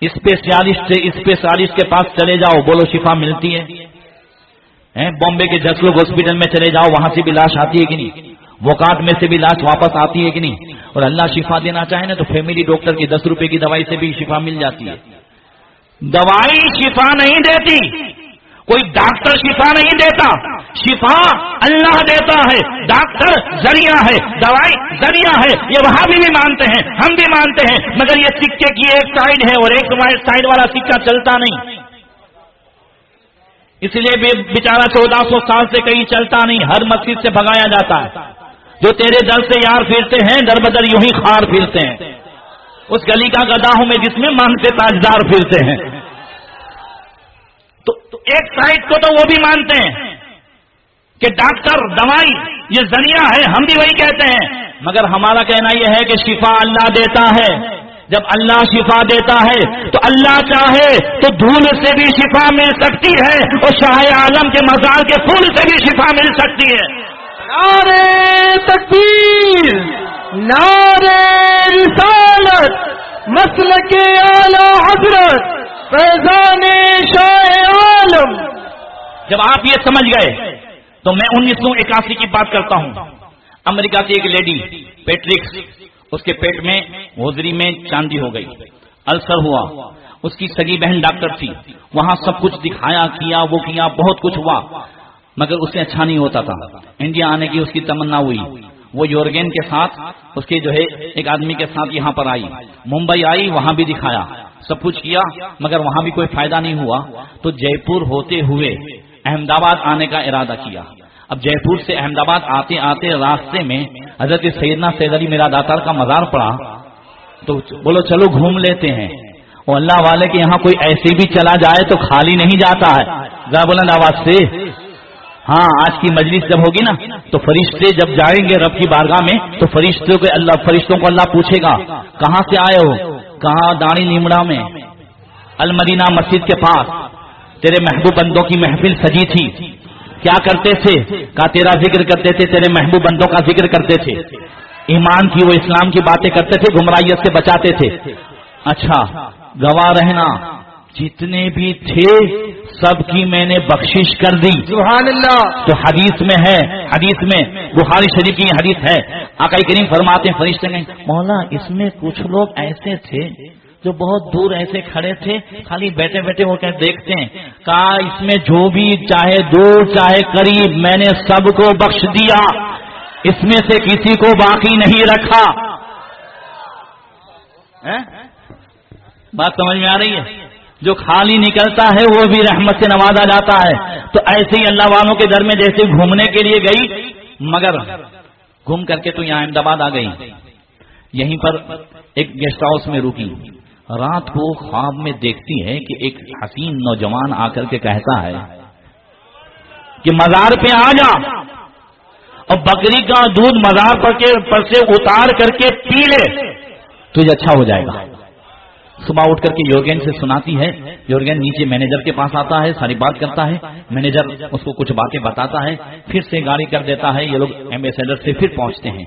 اسپیشلسٹ کے پاس چلے جاؤ, بولو شفا ملتی ہے. بامبے کے جسلوک ہاسپٹل میں چلے جاؤ, وہاں سے بھی لاش آتی ہے کہ نہیں, وکاٹ میں سے بھی لاش واپس آتی ہے کہ نہیں. اور اللہ شفا دینا چاہے نا تو فیملی ڈاکٹر کی 10 روپے کی دوائی سے بھی شفا مل جاتی ہے. دوائی شفا نہیں دیتی, کوئی ڈاکٹر شفا نہیں دیتا, شفا اللہ دیتا ہے. ڈاکٹر ذریعہ ہے, دوائی ذریعہ ہے. یہ وہاں بھی مانتے ہیں, ہم بھی مانتے ہیں, مگر یہ سکے کی ایک سائڈ ہے اور ایک سائڈ والا سکہ چلتا نہیں. اس لیے بیچارہ 1400 سال سے کہیں چلتا نہیں, ہر مسجد سے بھگایا جاتا ہے. جو تیرے در سے یار پھرتے ہیں در بدر یوں ہی خار پھرتے ہیں. اس گلی کا گدا ہوں میں جس میں مان سے تاجدار پھرتے ہیں. تو ایک سائڈ کو تو وہ بھی مانتے ہیں کہ ڈاکٹر دوائی یہ ذریعہ ہے, ہم بھی وہی کہتے ہیں. مگر ہمارا کہنا یہ ہے کہ شفا اللہ دیتا ہے. جب اللہ شفا دیتا ہے تو اللہ چاہے تو دھول سے بھی شفا مل سکتی ہے اور شاہ عالم کے مزار کے پھول سے بھی شفا مل سکتی ہے. نعرے تکبیر, نعرے رسالت, مسلک اعلی حضرت فیضان شاہ عالم. جب آپ یہ سمجھ گئے تو میں 1981 کی بات کرتا ہوں. امریکہ کی ایک لیڈی پیٹرکس, اس کے پیٹ میں ہوزری میں چاندی ہو گئی, السر ہوا. اس کی سگی بہن ڈاکٹر تھی, وہاں سب کچھ دکھایا, کیا, وہ کیا, بہت کچھ ہوا, مگر اس سے اچھا نہیں ہوتا تھا. انڈیا آنے کی اس کی تمنا ہوئی. وہ یورگن کے ساتھ اس کے جو ہے ایک آدمی کے ساتھ یہاں پر آئی، ممبئی آئی، وہاں بھی دکھایا، سب کچھ کیا، مگر وہاں بھی کوئی فائدہ نہیں ہوا، تو جے پور ہوتے ہوئے احمد آباد آنے کا ارادہ کیا۔ اب جے پور سے احمد آباد آتے آتے راستے میں حضرت سیدنا سید علی میرا داتار کا مزار پڑا، تو بولو چلو گھوم لیتے ہیں، اور اللہ والے کے یہاں کوئی ایسے بھی چلا جائے تو خالی نہیں جاتا ہے، ذرا بلند آواز سے۔ ہاں آج کی مجلس جب ہوگی نا تو فرشتے جب جائیں گے رب کی بارگاہ میں تو فرشتوں کو اللہ پوچھے گا کہاں سے آئے ہو؟ کہاں؟ داڑھی نیمڑا میں المدینہ مسجد کے پاس تیرے محبوب بندوں کی محفل سجی تھی، کیا کرتے تھے؟ کہا تیرا ذکر کرتے تھے، تیرے محبوب بندوں کا ذکر کرتے تھے، ایمان کی وہ اسلام کی باتیں کرتے تھے، گمراہیت سے بچاتے تھے۔ اچھا گواہ رہنا جتنے بھی تھے سب کی میں نے بخشش کر دی، سبحان اللہ۔ تو حدیث میں ہے، حدیث میں بخاری شریف کی حدیث ہے، آقا کریم فرماتے ہیں فرشتے کہیں مولا اس میں کچھ لوگ ایسے تھے جو بہت دور ایسے کھڑے تھے، خالی بیٹھے بیٹھے وہ کہ دیکھتے ہیں، کہا اس میں جو بھی چاہے دور چاہے قریب میں نے سب کو بخش دیا، اس میں سے کسی کو باقی نہیں رکھا۔ بات سمجھ میں آ رہی ہے؟ جو خالی نکلتا ہے وہ بھی رحمت سے نوازا جاتا ہے۔ تو ایسے ہی اللہ والوں کے در میں جیسے گھومنے کے لیے گئی، مگر گھوم کر کے تو یہاں احمد آباد آ گئی، یہیں پر ایک گیسٹ ہاؤس میں رکی، رات کو خواب میں دیکھتی ہے کہ ایک حسین نوجوان آ کر کے کہتا ہے کہ مزار پہ آ جا اور بکری کا دودھ مزار پر سے اتار کر کے پی لے، تجھے اچھا ہو جائے گا۔ صبح اٹھ کر کے یورگن سے سناتی ہے، یورگن نیچے مینیجر کے پاس آتا ہے، ساری بات کرتا ہے، مینیجر اس کو کچھ باتیں بتاتا ہے، پھر سے گاڑی کر دیتا ہے، یہ لوگ ایمبیسیڈر سے پھر پہنچتے ہیں۔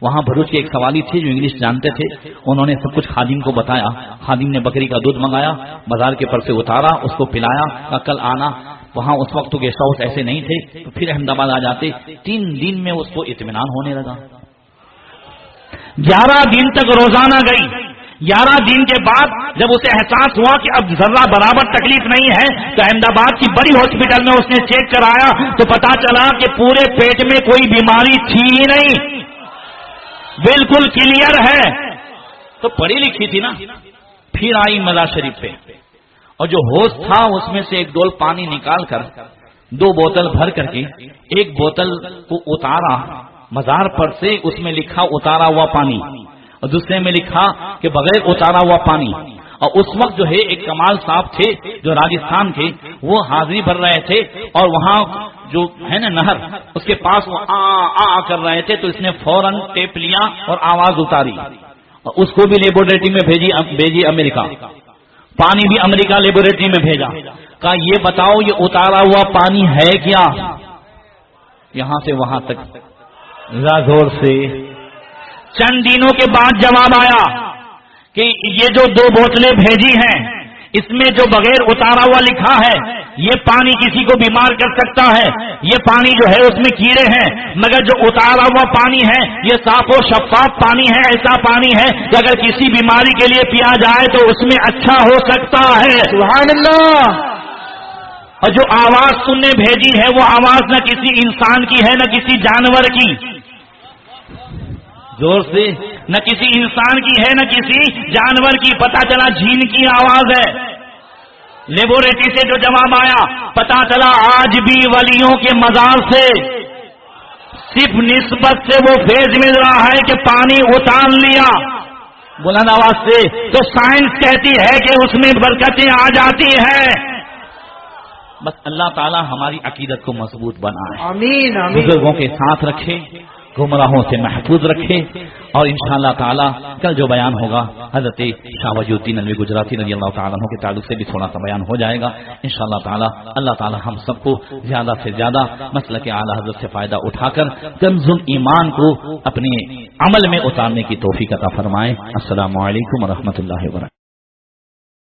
وہاں بھروچ کے ایک سوالی تھے جو انگلش جانتے تھے، انہوں نے سب کچھ خادم کو بتایا، خادم نے بکری کا دودھ منگایا، بازار کے پر سے اتارا، اس کو پلایا، کل آنا۔ وہاں اس وقت تو گیسٹ ہاؤس ایسے نہیں تھے، تو پھر احمد آباد آ جاتے۔ 3 دن میں اس کو اطمینان ہونے لگا، 11 دن تک روزانہ گئی۔ 11 دن کے بعد جب اسے احساس ہوا کہ اب ذرہ برابر تکلیف نہیں ہے، تو احمد آباد کی بڑی ہاسپٹل میں اس نے چیک کرایا تو پتا چلا کہ پورے پیٹ میں کوئی بیماری تھی ہی نہیں، بالکل کلیئر ہے۔ تو پڑھی لکھی تھی نا۔ پھر آئی مزار شریف پہ، اور جو ہوش تھا اس میں سے ایک ڈول پانی نکال کر 2 بوتل بھر کر کے ایک بوتل کو اتارا مزار پر سے، اس میں لکھا اتارا ہوا پانی، اور دوسرے میں لکھا کہ بغیر اتارا ہوا پانی۔ اور اس وقت جو ہے ایک کمال صاحب تھے جو راجستھان کے، وہ حاضری بھر رہے تھے، اور وہاں جو ہے نا نہر، اس کے پاس وہ آ کر رہے تھے، تو اس نے فوراً ٹیپ لیا اور آواز اتاری، اور اس کو بھی لیبورٹری میں بھیجی امریکہ، پانی بھی امریکہ لیبورٹری میں بھیجا، کہا یہ بتاؤ یہ اتارا ہوا پانی ہے کیا؟ یہاں سے وہاں تک زور سے۔ چند دنوں کے بعد جواب آیا کہ یہ جو 2 بوتلیں بھیجی ہیں اس میں جو بغیر اتارا ہوا لکھا ہے یہ پانی کسی کو بیمار کر سکتا ہے، یہ پانی جو ہے اس میں کیڑے ہیں، مگر جو اتارا ہوا پانی ہے یہ صاف و شفاف پانی ہے، ایسا پانی ہے کہ اگر کسی بیماری کے لیے پیا جائے تو اس میں اچھا ہو سکتا ہے۔ سبحان اللہ۔ اور جو آواز تم نے بھیجی ہے وہ آواز نہ کسی انسان کی ہے نہ کسی جانور کی، زور سے، نہ کسی انسان کی ہے نہ کسی جانور کی، پتا چلا جھین کی آواز ہے۔ لیبورٹری سے جو جواب آیا پتا چلا آج بھی ولیوں کے مزار سے صرف نسبت سے وہ فیض مل رہا ہے کہ پانی اتار لیا، بلند آواز سے، تو سائنس کہتی ہے کہ اس میں برکتیں آ جاتی ہیں۔ بس اللہ تعالی ہماری عقیدت کو مضبوط بنائے، آمین آمین، بزرگوں کے ساتھ رکھے، گمراہوں سے محفوظ رکھے، اور انشاءاللہ تعالی کل جو بیان ہوگا حضرت شاہ وجی الدین علوی گجراتی رضی اللہ تعالیٰ عنہ کے تعلق سے بھی تھوڑا سا بیان ہو جائے گا انشاءاللہ تعالی۔ اللہ تعالی ہم سب کو زیادہ سے زیادہ مسلک اعلیٰ حضرت سے فائدہ اٹھا کر کنز ایمان کو اپنے عمل میں اتارنے کی توفیق عطا فرمائے۔ السلام علیکم ورحمۃ اللہ وبرکاتہ۔